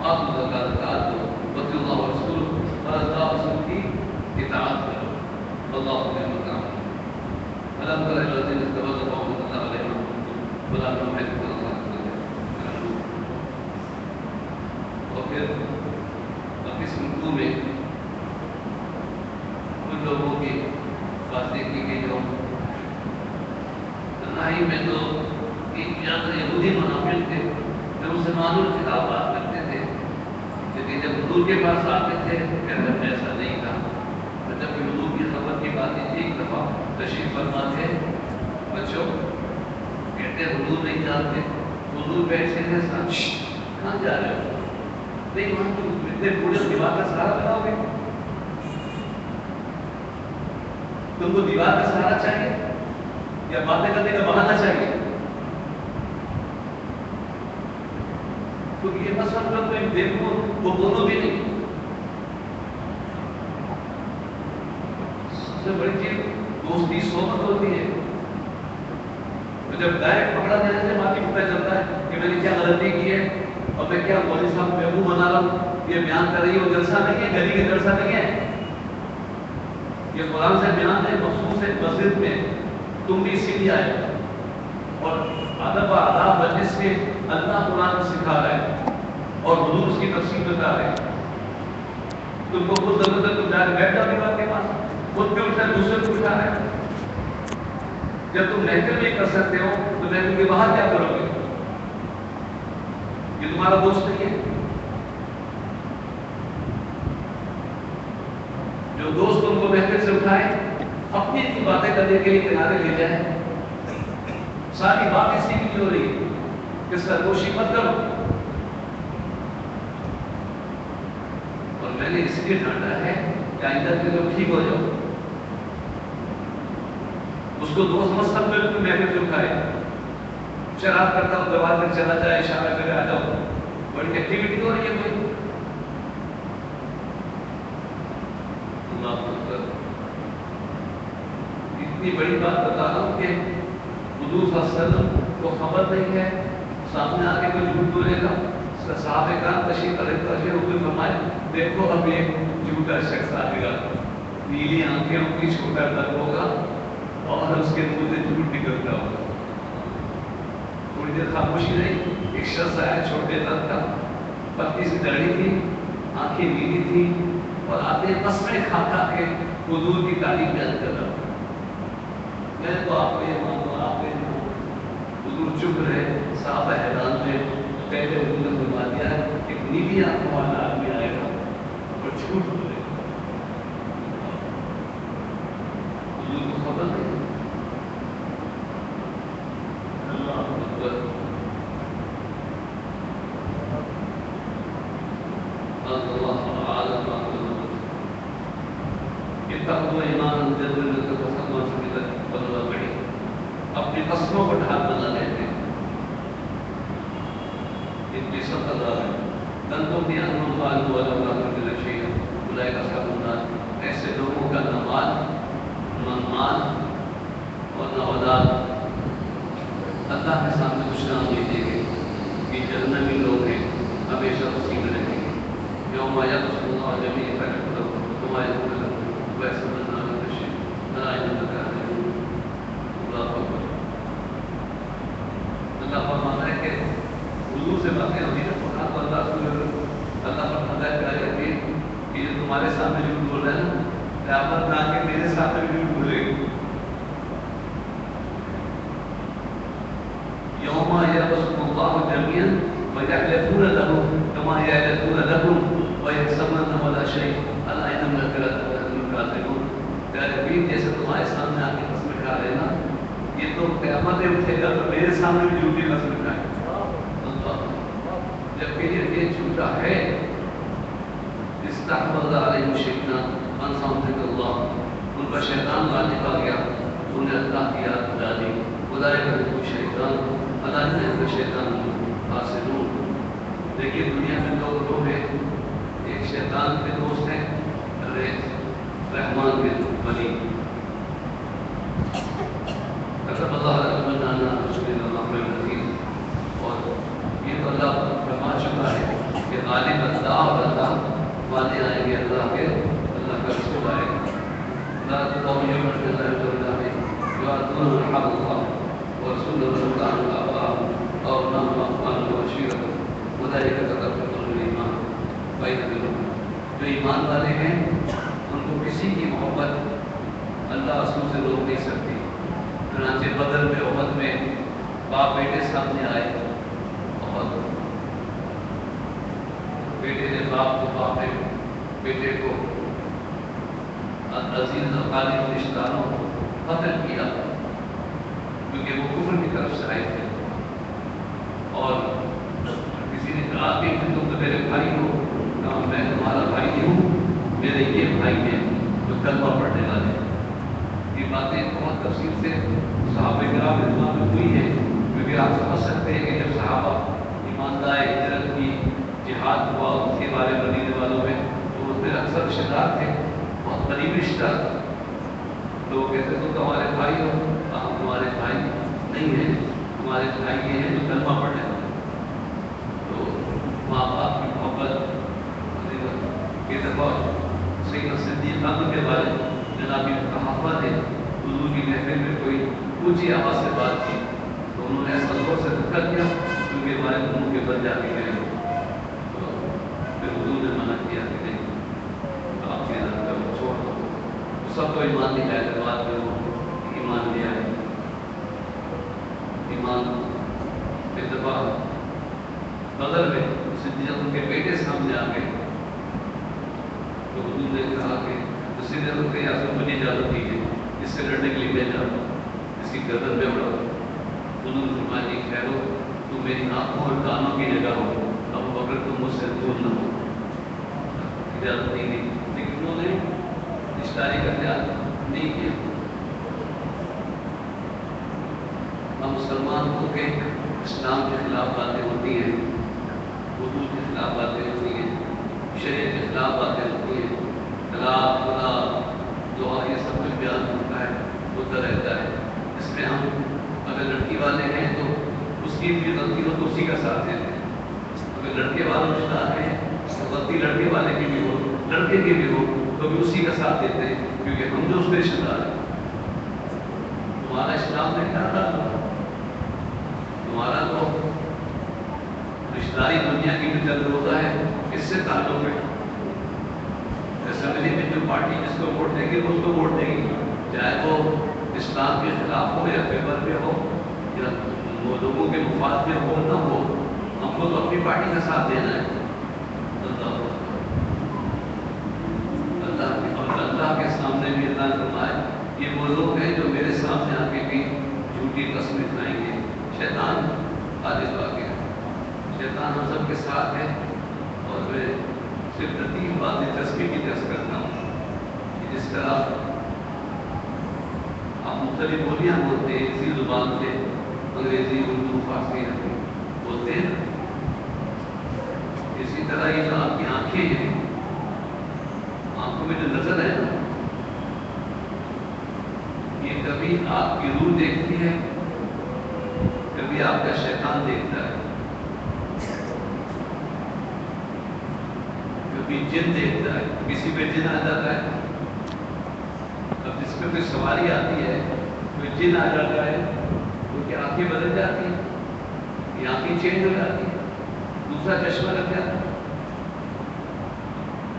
Speaker 1: آپ زکات دو, واتقوا اللہ ورسولہ اور اللہ رسول کی اطاعت کرو. اللہ نعم الوکیل. الم تر الی الذین استبدلوا نعمۃ اللہ علیہم ولعنہم حیث اللہ. اور پھر اب اس رکوع میں ان لوگوں کی باتیں کی گئی جو تنہائی میں تو یہودی منافق تھے جو مسلمانوں کے خلاف بات کرتے تھے, لیکن جب حضور کے پاس آتے تھے کہتے ایسا نہیں تھا. جب حضور کی خبر کی باتیں ایک دفعہ تشریف فرما تھے بچوں کہتے حضور نہیں جانتے, حضور بیٹھے ہیں کہاں جا رہے ہو؟ نہیں وہاں تم اتنے بوڑھے دیوار کا سہارا بناؤ گے؟ تم کو دیوار کا سہارا چاہیے یا باتیں کرنے کا بہانا چاہیے؟ تو یہ مسئلہ میں دیکھو وہ دونوں بھی نہیں. سب سے بڑی چیز دوستی صحبت ہوتی ہے. تو جب ڈائریکٹ پکڑا جانے سے معافی پتہ چلتا ہے کہ میں نے کیا غلطی کی ہے اور میں کیا مولوی صاحب محبوب بنا رہا ہوں. یہ بیان کر رہی ہے وہ جلسہ نہیں ہے, گلی کا جلسہ نہیں ہے. یہ قرآن سے بیان ہے, مخصوص ہے مسجد میں. تم بھی اسی لیے آئے اور ادب آداب مجلس کے اللہ قرآن کو سکھا رہے ہیں اور حضور اس کی تفصیل بتا رہے ہیں. تم کو خود ضرورت ہے تم جا کے بیٹھ جاؤ دیوار کے پاس, خود بھی اٹھا دوسرے کو اٹھا رہے ہیں. جب تم محفل نہیں کر سکتے ہو تو محفل کے باہر کیا کرو گے؟ یہ تمہارا دوست نہیں ہے. جو دوست تم کو محفل سے اٹھائے اپنی اتنی باتیں کرنے کے لیے کنارے لے جائیں, ساری بات اسی کی ہو رہی ہے کہ سرگوشی مت کرو. اور میں نے اس لیے ڈانٹا ہے کہ آئندہ کے لوگ ٹھیک ہو جاؤ. اس کو دوست مت سمجھو کہ محفل سے اٹھائے, شراب کرتا ہوں دروازے پر چلا جائے, اشارہ کرے آ جاؤ. بڑی ایکٹیویٹی ہو رہی ہے کوئی. اتنی بڑی بات بتا رہا ہوں کہ حضور صلی اللہ علیہ وسلم کو خبر نہیں ہے, سامنے آ کے کوئی جھوٹ بولے گا. صحابہ کرام تشریف رکھتے حضور فرمائے دیکھو اب ایک جھوٹا شخص آئے گا, نیلی آنکھیں ہوں گی, چھوٹا در ہوگا اور اس کے منہ سے جھوٹ نکلتا ہوگا. تھوڑی دیر خاموشی رہی. ایک شخص آیا چھوٹے در کا, پتلی سی داڑھی تھی, آنکھیں نیلی تھی اور آتے قسمیں کھا کھا کے حضور کی تعلیم بیان کر رہا. میں تو آپ کو یہ مانتا ہوں, آپ نے حضور چپ رہے, صحابہ حیران میں. پہلے حضور نے فرما دیا ہے کہ نیلی آنکھوں والا آدمی آئے گا اور جھوٹ بولے گا. حضور کو خبر نہیں. اللہ اکبر. اللہ عالم اتقوا ایمان جذل میں تصور سے تک بدلا پڑی. اپنی قسموں کو ڈھال بنا لیتے ہیں. ان کی سب قضا ہے. دنتوں کی انہوں والوں والا اللہ کے لشی خدائے کا سب. ایسے لوگوں کا نہ مال نہ مال اور نہ اولاد اللہ کے سامنے کچھ نہ دیجیے گے. یہ جہنمی لوگ ہیں, ہمیشہ اسی میں رہیں گے. یوم یبعث اللہ جميع فیکٹر تمہارے ویسے بنا کشی نرائن لگا ہے. اللہ اکبر. اللہ فرماتا ہے کہ حضور سے باتیں ہوتی ہیں قرآن کو اللہ فرماتا ہے پیارے حبیب کہ جو تمہارے سامنے جھوٹ بول رہے ہیں نا, قیامت میں آ کے میرے سامنے بھی جھوٹ بولے گی. وما يبسط الله جميعا ويحلفون له كما يحلفون لكم ويحسبون ولا شيء الا انهم الكاذبون. نبی جیسے تمہارے سامنے آ کے قسم کھا لینا، یہ تو قیامت میں اٹھے گا تو میرے سامنے بھی جھوٹی قسم کھائے، جبکہ یہ جھوٹا ہے. استحوذ علیہم الشیطان فانساہم ذکر اللہ، ان پر شیطان غالب آ گیا، انہیں اللہ کی یاد دلا دی. اولئک هم الشیطان الا ان الشیطان خاسرون. دیکھیے دنیا میں دو لوگ ہیں، ایک شیطان کے دوست ہیں اور ایک رحمان کے ولی. کتب اللہ علیہ رسول اللہ العزیز، اور یہ تو اللہ فرما چکا ہے کہ غالب اللہ اور اللہ والے آئیں گے، اللہ کا رسول آئے گا. لا تقوم یوم القیامۃ یعدون الحق اللہ ورسول اللہ الآباء اور نام اقوال وعشیرت اولئک کتب الایمان بینہم. جو ایمان والے ہیں ان کو کسی کی محبت اللہ رسول سے روک نہیں سکتی. چنانچہ بدر میں احد میں باپ بیٹے سامنے آئے، اور بیٹے نے باپ کو، باپ نے بیٹے کو عزیز و غالب رشتہداروں کو قتل کیا کیونکہ وہ کفر کی طرف سے آئے تھے. اور کسی نے کہا کہ تم تو میرے بھائی ہو، کہا میں تمہارا بھائی ہوں، میرے یہ بھائی ہیں جو کلمہ پڑھنے والے. یہ باتیں بہت تفصیل سے صحابہ کرام رضوان میں ہوئی ہیں، کیونکہ آپ سمجھ سکتے ہیں کہ جب صحابہ ایمان لائے، ہجرت کی، جہاد ہوا، اس کے بارے مدینے والوں میں، تو اس میں اکثر رشتہ دار تھے، بہت قریبی رشتہ دار. لوگ کہتے تو تمہارے بھائی ہو، ہم تمہارے بھائی نہیں ہیں، تمہارے بھائی یہ ہیں جو کلمہ پڑھنے والے. تو ماں باپ کی محبت کے دفعہ سیدنا صدیق اکبر کے بارے جناب صحابہ نے حضور کی محفل میں کوئی اونچی آواز سے بات کی تو انہوں نے ایسا زور سے دھکا کیا کیونکہ ہمارے منہ کے بل جا کے گئے. تو پھر حضور نے منع کیا کہ نہیں، آپ کے نام کا وہ چھوڑ دو. سب کو ایمان نہیں لائے، بعد میں وہ ایمان لیا ہے. ایمان ایک دفعہ بدر میں صدیق ان کے بیٹے سامنے آ گئے تو حضور نے کہا کہ صدیق کے یا سب مجھے اجازت دیجیے، اس سے لڑنے کے لیے میں جاؤں، اس کی گردن میں اڑا. حضور نے فرمایا کہ ٹھہرو، تم میری آنکھوں اور کانوں کی جگہ ہو، ابو بکر تم مجھ سے دور نہ ہو. اجازت نہیں دی، لیکن انہوں نے اشتہاری کا خیال نہیں کیا. ہم مسلمان ہو کے اسلام کے خلاف باتیں ہوتی ہیں، حدود کے خلاف باتیں ہوتی ہیں، شریعت کے خلاف باتیں ہوتی ہیں، طلاق، خدا، دعا، یہ سب کچھ بیان ہوتا ہے، ہوتا رہتا ہے. اس میں ہم اگر لڑکی والے ہیں تو اس کی بھی غلطی ہو تو اسی کا ساتھ دیتے ہیں. اگر لڑکے والے رشتہ دار ہیں تو غلطی لڑکے والے کی بھی ہو، لڑکے کی بھی ہو تو بھی اسی کا ساتھ دیتے ہیں، کیونکہ ہم جو اس کے رشتہ دار ہیں. تمہارا اسلام میں کیا تھا؟ تمہارا تو رشتہ داری دنیا کی بھی چل ہوتا ہے، اس سے تعلق ہے. اسمبلی میں جو پارٹی جس کو ووٹ دے گی وہ اس کو ووٹ دے گی، چاہے وہ اسلام کے خلاف ہو یا فیور پہ ہو یا وہ لوگوں کے مفاد میں ہو نہ ہو، ہم کو تو اپنی پارٹی کا ساتھ دینا ہے. اللہ کے سامنے بھی اللہ نے فرمایا یہ وہ لوگ ہیں جو میرے سامنے آ کے بھی جھوٹی قسمیں کھائیں گے. شیطان غالب آ گیا، شیطان ہم سب کے ساتھ ہے. اور میں صرف تین باتیں تصویر کی درس کرتا ہوں کہ جس طرح آپ مختلف بولیاں بولتے ہیں، اسی زبان سے انگریزی، اردو، فارسی بولتے ہیں، اسی طرح یہ جو آپ کی آنکھیں ہیں، آنکھوں میں جو نظر ہے نا، یہ کبھی آپ کی روح دیکھتی ہے، کبھی آپ کا شیطان دیکھتا ہے، کبھی جن دیکھتا ہے. کسی پہ جن آ جاتا ہے، اب جس پہ کوئی سواری آتی ہے، کوئی جن آ جاتا ہے تو کیا آنکھیں بدل جاتی ہیں، یہ آنکھیں چینج ہو جاتی ہیں، دوسرا چشمہ لگ جاتا ہے.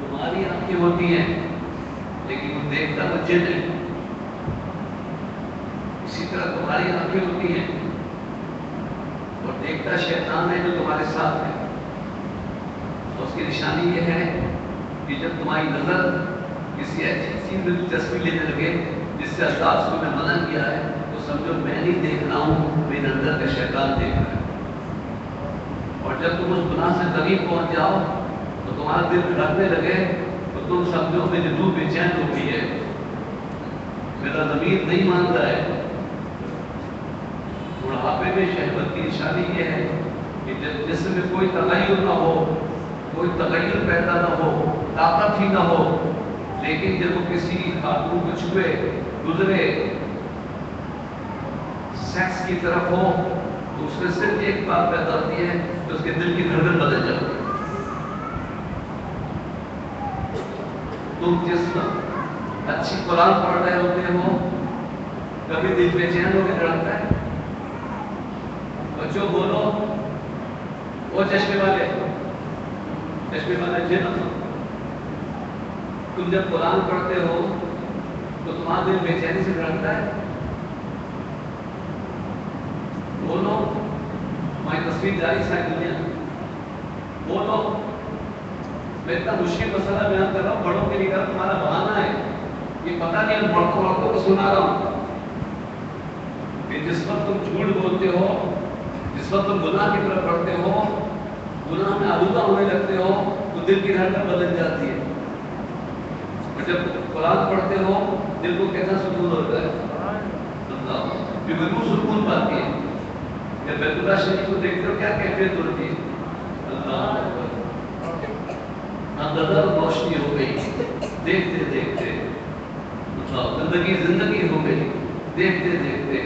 Speaker 1: تمہاری آنکھیں ہوتی ہیں لیکن وہ دیکھتا وہ جن ہے. اسی طرح تمہاری آنکھیں ہوتی ہیں تو دیکھتا شیطان ہے جو تمہارے ساتھ ہے. اس کی نشانی یہ ہے کہ جب تمہاری نظر کسی ایسی چیز میں دلچسپی لینے لگے جس سے اللہ اس کو میں منع کیا ہے تو سمجھو میں نہیں دیکھ رہا ہوں، میرے اندر کا شیطان دیکھ رہا ہے. اور جب تم اس گناہ سے قریب پہنچ جاؤ تو تمہارا دل دھڑکنے لگے تو تم سمجھو میری روح بے چین ہو گئی ہے، میرا ضمیر نہیں مانتا ہے. بڑھاپے میں شہوت کی نشانی یہ ہے کہ جب جسم میں کوئی تغیر نہ ہو، کوئی تغیر پیدا نہ ہو، طاقت ہی نہ ہو، لیکن جب وہ کسی خاتون کو چھوئے گزرے سیکس کی طرف ہو تو اس میں صرف ایک بات پیدا ہوتی ہے کہ اس کے دل کی دھڑکن بدل جاتی ہے. تم جس اچھی قرآن پڑھ رہے ہوتے ہو کبھی دل بے چین ہو کے دھڑکتا ہے؟ بچوں بولو، وہ چشمے والے جن، تم جب قرآن پڑھتے ہو تو تمہارا دل بے چینی سے دھڑکتا ہے؟ بولو، تمہاری تصویر جاری ساری دنیا. بولو، میں اتنا مشکل مسئلہ بیان کر رہا ہوں، بڑوں کے لیے تمہارا بہانہ ہے، یہ پتہ نہیں ہم بڑوں کو سنا رہا ہوں کہ جس وقت تم جھوٹ بولتے ہو، جس وقت تم گناہ کی طرف بڑھتے ہو، گناہ میں آلودہ ہونے لگتے ہو تو دل کی دھڑکن بدل جاتی ہے. اور جب قرآن پڑھتے ہو دل کو کیسا سکون ہوتا ہے؟ اللہ کیونکہ روح سکون پاتی ہے. جب بیت اللہ شریف کو دیکھتے ہو کیا کیفیت ہوتی ہے؟ اللہ نظر روشنی ہو گئی دیکھتے دیکھتے، زندگی ہو گئی دیکھتے دیکھتے.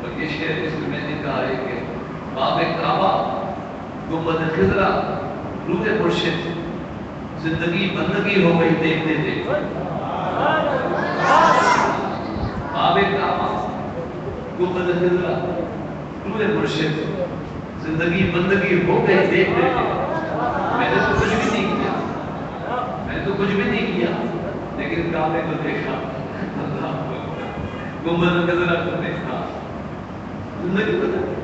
Speaker 1: اور یہ شعر جس میں نے کہا ہے کہ باب کعبہ گنبد خضرا روح مرشد، زندگی بندگی ہو گئی دیکھتے دیکھتے. باب کعبہ گنبد خضرا روح مرشد، زندگی بندگی ہو گئی دیکھتے دیکھتے. میں نے تو کچھ بھی نہیں کیا، میں نے تو کچھ بھی نہیں کیا، لیکن کعبے کو دیکھا، گنبد خضرا کو دیکھا، زندگی بدل گئی.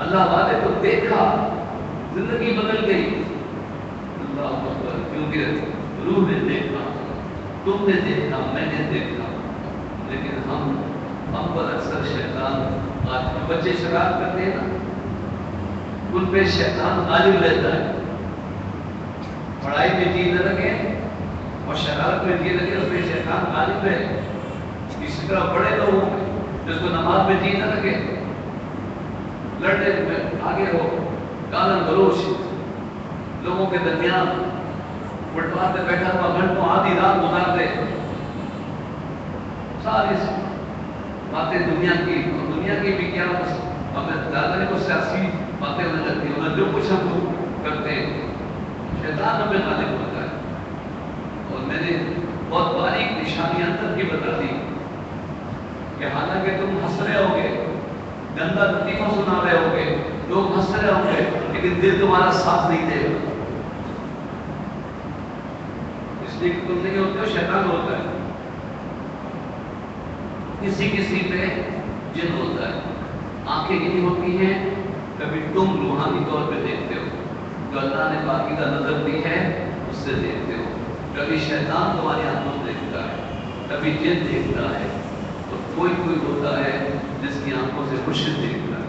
Speaker 1: اللہ والے کو دیکھا، زندگی بدل گئی. اللہ اکبر. کیونکہ روح نے دیکھا، تم نے دیکھا، میں نے دیکھا. لیکن ہم پر اکثر شیطان، آج جو بچے شرارت کرتے ہیں نا ان پہ شیطان غالب رہتا ہے. پڑھائی میں جی نہ لگے اور شرارت میں جی لگے، اس پہ شیطان غالب ہے. اسی طرح بڑے لوگوں میں جس کو نماز میں جی نہ لگے، لڑنے میں آگے ہو، گالن گلوچ لوگوں کے درمیان فٹ پاتھ پہ بیٹھا ہوا گھنٹوں آدھی رات گزار دے، ساری باتیں دنیا کی بھی کیا ہمیں زیادہ کو سیاسی باتیں ہونے لگتی ہیں. جو کچھ ہم کرتے ہیں شیطان ہمیں غالب ہوتا ہے. اور میں نے بہت باریک نشانی اندر کی بتا دی کہ حالانکہ تم ہنس رہے ہوگے، گندا لطیفہ سنا رہے ہوگے، لوگ ہنس رہے ہوں گے، لیکن دل تمہارا ساتھ نہیں دے گا. اس لیے کہ تم نہیں ہوتے ہو، شیطان ہوتا ہے. کسی کسی پہ جن ہوتا ہے. آنکھیں نہیں ہوتی ہیں، کبھی تم روحانی طور پہ دیکھتے ہو، جو اللہ نے پاکیزہ نظر دی ہے اس سے دیکھتے ہو. کبھی شیطان تمہاری آنکھوں سے دیکھتا ہے، کبھی جن دیکھتا ہے. تو کوئی ہوتا ہے جس کی آنکھوں سے مرشد دیکھتا ہے،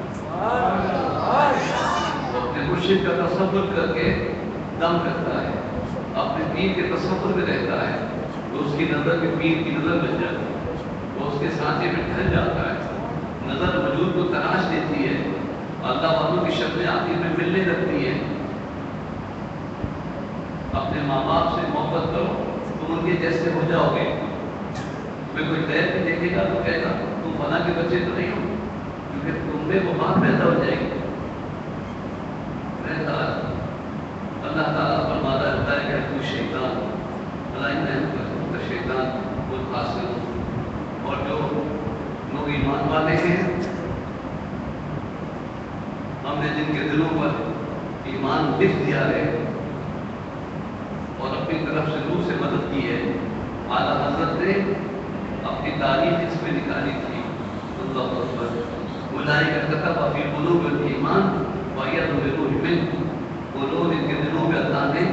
Speaker 1: وہ اپنے مرشد کا تصور کر کے دم کرتا ہے، اپنے پیر کے تصور میں رہتا ہے، تو اس کی نظر میں پیر کی نظر بن جاتی ہے، وہ اس کے سانچے میں ڈھل جاتا ہے. نظر وجود کو تراش دیتی ہے، اللہ والوں کی شکلیں آخر میں ملنے لگتی ہیں. اپنے ماں باپ سے محبت کرو، تم ان کے جیسے ہو جاؤ گے. تمہیں کوئی غیر بھی دیکھے گا تو کہے گا تم فلاں کے بچے تو نہیں ہو، کیونکہ تم میں وہ بات پیدا ہو جائے گی. اللہ تعالیٰ فرماتا ہے کہ تو شیطان شیطان خود حاصل ہو. اور جو لوگ ایمان والے ہیں، ہم نے جن کے دلوں پر ایمان لکھ دیا ہے اور اپنی طرف سے روح سے مدد کی ہے، اعلیٰ حضرت نے اپنی تعریف اس میں نکالی تھی. اللہ اکبر. اولئک کتب فی قلوبہم الایمان وایدہم بروح منہ، وہ لوگ ان کے دلوں میں اللہ نے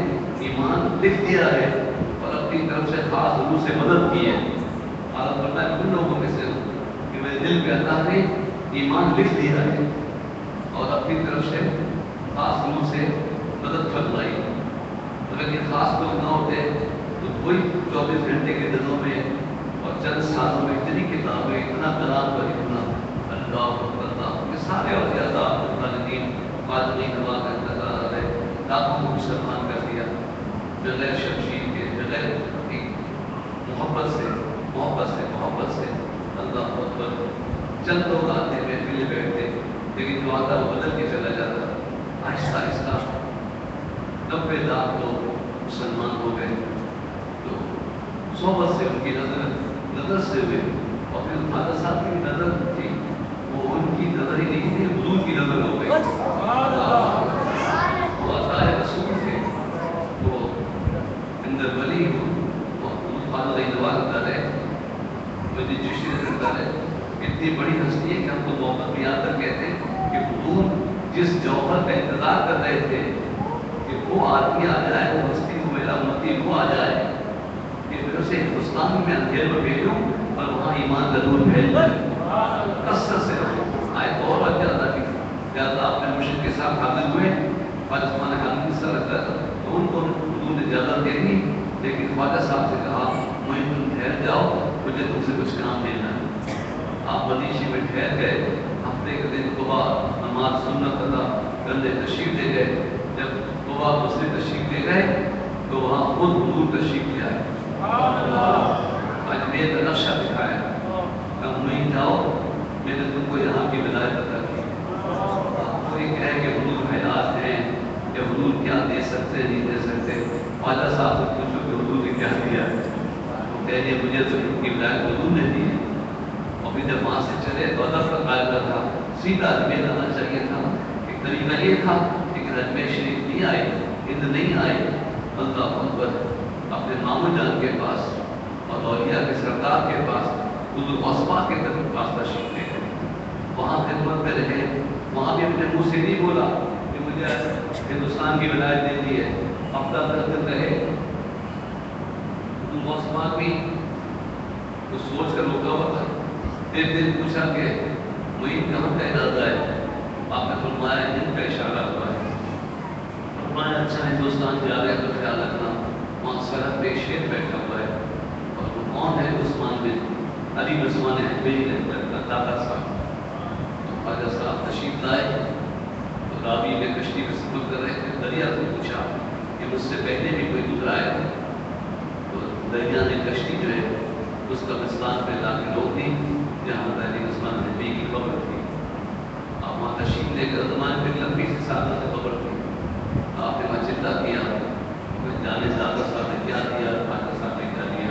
Speaker 1: ایمان لکھ دیا ہے اور اپنی طرف سے خاص روح سے مدد کی ہے. اللہ فرماتا ہے ان لوگوں میں سے ہوں کہ میرے دل پہ اللہ نے ایمان لکھ دیا ہے اور اپنی طرف سے خاص روح سے مدد فرمائی. اگر یہ خاص لوگ نہ ہوتے تو کوئی 24 گھنٹے کے دنوں میں اور چند سالوں میں اتنی کتابیں، اتنا کلام پر اتنا اللہ اللہ، یہ سارے اور زیادہ خالدین فاطمی دعا کا انتظار ہے. لاکھوں کو مسلمان کر دیا بغیر شمشیر کے، بغیر محبت سے اللہ اکبر. چند لوگ آتے ہیں محفل بیٹھتے، لیکن جو آتا وہ بدل کے چلا جاتا. آہستہ آہستہ 90 لاکھ لوگ مسلمان ہو گئے. تو صحبت سے ان کی نظر سے ہوئے، اور پھر فادر صاحب کی نظر تھی، وہ ان کی نظر ہی نہیں تھی، حضور کی نظر ہو گئی. وہ عطائے رسول تھے، وہ اندر ولی ہو، وہ فادر علیہ دعا کرتا رہے، مجھے جشن کرتا رہے. اتنی بڑی ہستی ہے کہ ہم کو موقع بھی یاد کر کہتے ہیں کہ حضور جس جوہر کا انتظار کر رہے تھے کہ وہ آدمی آ جائے، وہ ہستی کو میرا امتی وہ آ جائے کہ پھر اسے ہندوستان میں اندھیر میں بھیجوں اور وہاں ایمان ضرور بھیج دیں. کثرت سے آئے تو اور زیادہ کی زیادہ اپنے مشرق کے ساتھ حاضر ہوئے. خواجہ عثمان خان کی سر رکھتا تھا تو ان کو حضور نے اجازت دے دی، لیکن خواجہ صاحب سے کہا مجھے تم ٹھہر جاؤ، مجھے تم سے کچھ کام لینا ہے. آپ مدیشی میں ٹھہر گئے. ہفتے کے دن قبا نماز سنت ادا کرنے تشریف لے گئے. جب قبا مسجد تشریف لے گئے تو وہاں خود حضور تشریف لے آئے. اجمیر کا نقشہ دکھایا، کہا نہیں جاؤ، میں نے تم کو یہاں کی ولایت عطا کی. کوئی کہے کہ حضور حیات ہیں یا حضور کیا دے سکتے نہیں دے سکتے. خواجہ صاحب سے پوچھو کہ حضور نے کیا دیا. وہ کہہ دیا مجھے تو ان کی ولایت حضور نے دی ہے. اور پھر جب وہاں سے چلے تو ادب کا قاعدہ تھا، سیدھا اجمیر آنا چاہیے تھا. ایک طریقہ یہ تھا لیکن اجمیر شریف نہیں آئے، ہند نہیں آئے. اللہ اکبر اپنے ماموں جان کے پاس اور اولیاء کے سردار کے پاس، حضور عثمان کے پاس تشریف لے گئے. وہاں خدمت میں رہے. وہاں بھی اپنے منہ سے نہیں بولا کہ مجھے ہندوستان کی ولایت دے دی ہے. ہفتہ 10 دن رہے. حضور عثمان بھی کچھ سوچ کر روکا ہوا تھا. ایک دن پوچھا کہ معین کہاں کا ارادہ ہے؟ آپ نے فرمایا ہند کا اشارہ ہوا ہے. فرمایا اچھا ہندوستان جا رہے تو خیال رکھنا وہاں سرحد پہ ایک شیر بیٹھا ہوا ہے. اور وہ کون ہے؟ عثمان بن علی بن عثمان بن دادا صاحب. تو خواجہ صاحب تشریف لائے تو راوی میں کشتی میں سفر کر رہے تھے. دریا سے پوچھا کہ مجھ سے پہلے بھی کوئی گزرا ہے؟ تو دریا نے کشتی جو ہے اس قبرستان پہ لا کے روک دی جہاں علی عثمان نبی کی قبر تھی. آپ وہاں تشریف لے کر زمانے پہ لمبی سی سادہ سے قبر تھی. آپ نے وہاں چندہ کیا، جانے دادا صاحب نے کیا دیا، خواجہ صاحب نے کیا دیا.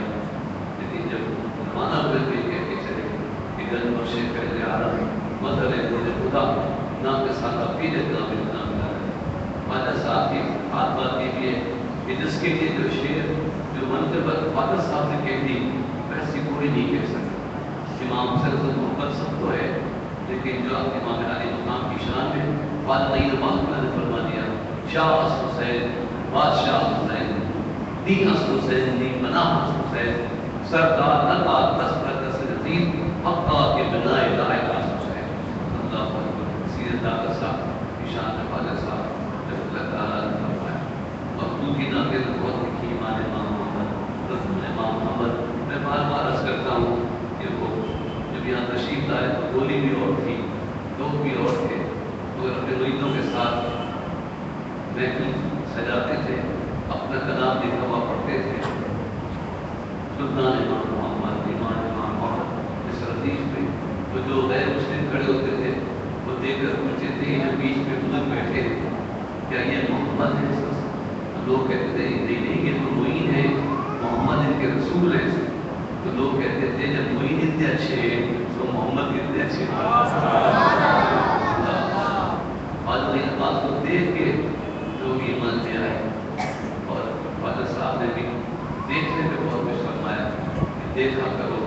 Speaker 1: لیکن جب زمانہ ہوئے تو یہ کہہ کے چلے کہ گن بخشے پہلے آ رہا مظہر ہے مجھے خدا نام کے ساتھ اپیل نام نام کر رہے. خواجہ صاحب کی بات بات یہ بھی ہے کہ جس کے لیے جو شعر جو منقبت خواجہ صاحب نے کہہ دی ویسی کوئی نہیں کہہ سکتا. امام حسین سے محبت سب کو ہے، لیکن جو آپ امام علی مقام کی شان میں خواجہ نے فرما دیا شاہ حسن حسین بادشاہ حسین دی حسن حسین دی پناہ حسن حسین سردار نقا دستر دس نظیر حقا کے بنائے لائق حسن حسین. اللہ اکبر. سیرت دادا صاحب کی شان میں خواجہ صاحب جب اللہ تعالیٰ نے فرمایا مخلوق کی ناطے میں بہت لکھی ایمان امام محمد رسول امام محمد. میں بار بار عرض کرتا ہوں کہ وہ جب یہاں تشریف لائے تو گولی بھی اور تھی، لوگ بھی اور تھے. تو اپنے مریدوں کے ساتھ محفل سجاتے تھے، اپنا کلام لکھا ہوا پڑھتے تھے. سلطان امام محمد امام محمد اس ردیف میں وہ جو غیر مسلم کھڑے ہوتے تھے وہ دیکھ کر پوچھتے تھے جو بیچ میں بزرگ بیٹھے کیا یہ محمد ہے؟ لوگ کہتے تھے نہیں یہ تو معین ہے، محمد ان کے رسول ہیں. تو لوگ کہتے تھے جب معین اتنے اچھے ہیں تو محمد کتنے اچھے ہیں. آج اس بات کو دیکھ کے لوگ ایمان لے آئے. اور خواجہ صاحب نے بھی دیکھنے میں بہت کچھ فرمایا کہ دیکھا کرو.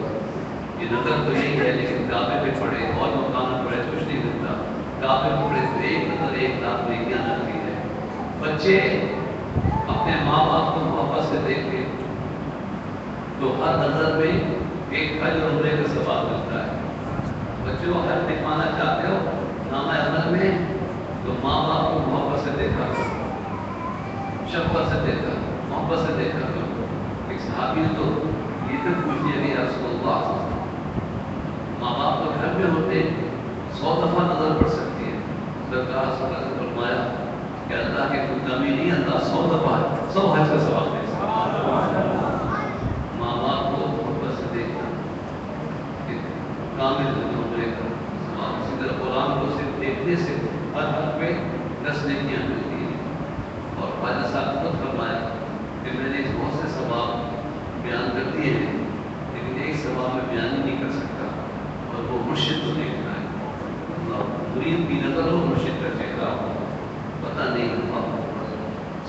Speaker 1: یہ نظر تو یہی ہے لیکن کعبے پہ پڑے اور مقام پڑے کچھ نہیں کافر پڑے تو ایک نظر 1,00,000 نیکیاں لگتی ہے۔ بچے اپنے ماں باپ کو محبت سے دیکھتے تو ہر نظر میں ایک حج عمرے کا ثواب ملتا ہے۔ بچوں حج دکھوانا چاہتے ہو نامہ عمل میں تو ماں باپ کو محبت سے دیکھا کرو، شفقت سے دیکھا، محبت سے دیکھا کرو۔ ایک صحابی نے تو یہ بھی پوچھ لیا کہ یا رسول اللہ، ماں باپ تو گھر میں ہوتے 100 دفعہ نظر پڑ سکتی ہے، سرکار صلی اللہ علیہ وسلم نے فرمایا کہ اللہ کے کوئی کمی نہیں، اللہ 100 دفعہ 100 حج کا ثواب دے سکتا ہے۔ ماں باپ کو محبت سے دیکھنا کامل عمرے کا ثواب۔ اسی طرح قرآن کو صرف دیکھنے سے ہر حق پہ 10 نیکیاں ملتی ہیں۔ اور خواجہ صاحب خود فرمایا کہ میں نے بہت سے ثواب بیان کر دیے ہیں، لیکن ایک ثواب میں بیان ہی نہیں کر سکتا، اور وہ مرشد کو دیکھنا ہے۔ مرید کی نظر ہو، مرشد کا چہرہ ہو، پتہ نہیں ہوگا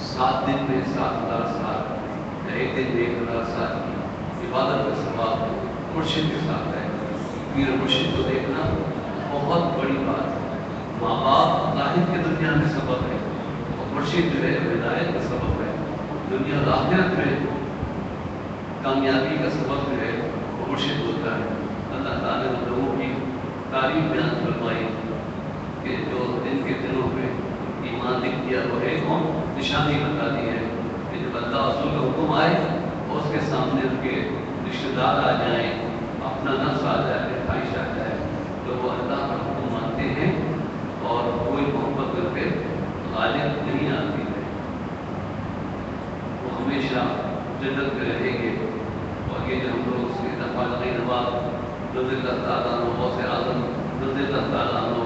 Speaker 1: 7 دن میں 7,000 سال یا ایک دن میں 1,000 سال کی عبادت کا ثواب مرشد کے ساتھ ہے۔ پیر مرشد کو دیکھنا بہت بڑی بات ہے۔ ماں باپ ظاہر کے دنیا میں سبب ہے، اور مرشد جو ہے ہدایت کا سبب ہے۔ دنیا اور آخرت میں کامیابی کا سبب جو ہے وہ مرشد ہوتا ہے۔ اللہ تعالیٰ نے لوگوں کی تعریف بیان فرمائی کہ جو ان کے دلوں میں ایمان لکھ دیا وہ ایک اور نشانی بتا دی ہے کہ جب اللہ رسول کا حکم آئے اور اس کے سامنے ان کے رشتہ دار آ جائیں، اپنا نفس آ جائے، خواہش آ جائے، تو وہ اللہ کا حکم مانتے ہیں اور کوئی محبت کر کے غالب نہیں آتی ہے۔ وہ ہمیشہ جنت میں رہیں گے۔ اور یہ جو ہم لوگ اس کے دفاع نواز رضی اللہ تعالیٰ عنہ، غوث اعظم رضی اللہ تعالیٰ عنہ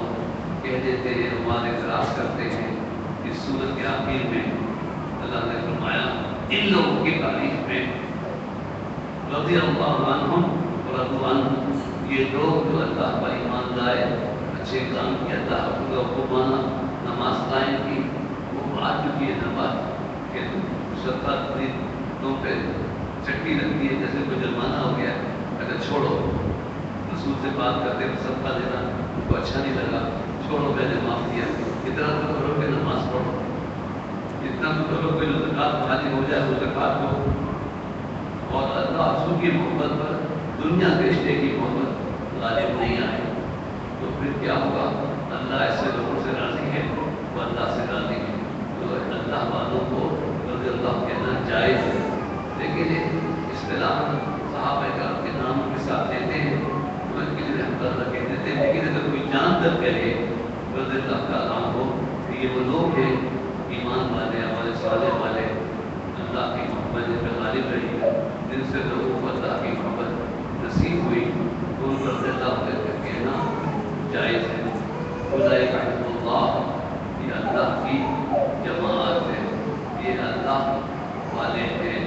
Speaker 1: کہہ دیتے ہیں، ہمارے اعتراض کرتے ہیں، اس سورت کے آخر میں اللہ نے فرمایا ان لوگوں کی تعریف میں رضی اللہ عنہم ورضوا عنہ، یہ لوگ جو اللہ پر ایمان لائے، اچھے کام کیا، اللہ کا حکم مانا، نماز قائم کی، وہ آ چکی ہے نماز کہ شفقت تم پہ چٹی لگتی ہے جیسے کوئی جرمانہ ہو گیا، اگر چھوڑو رسول سے بات کرتے ہیں صدقہ دینا کو اچھا نہیں لگا، چھوڑو میں نے معاف کیا، اتنا تو کرو کہ نماز پڑھو، اتنا تو کرو کہ جو زکوٰۃ خالی ہو جائے وہ زکوٰۃ کو، اور اللہ رسول کی محبت پر دنیا کے رشتے کی محبت غالب نہیں آئے تو پھر کیا ہوگا؟ اللہ ایسے لوگوں سے راضی ہے، وہ اللہ سے راضی ہے۔ تو اللہ والوں کو رضی اللہ کہنا جائز ہے، لیکن اصطلاح صحابہ کرام کے نام کے ساتھ لیتے ہیں تو ان کے لیے ہم اللہ کہہ دیتے ہیں، لیکن اگر کوئی جان کر کہے رضی اللہ تعالیٰ ہو تو یہ وہ لوگ ہیں ایمان والے، عمل صالح والے، اللہ کی محبت جن پہ غالب رہی ہے، جن سے لوگوں کو اللہ کی محبت نصیب ہوئی، تو ان پر رضی اللہ کر کے کہنا جائز ہے۔ اولئک حزب اللہ، یہ اللہ کی جماعت ہے، یہ اللہ والے ہیں۔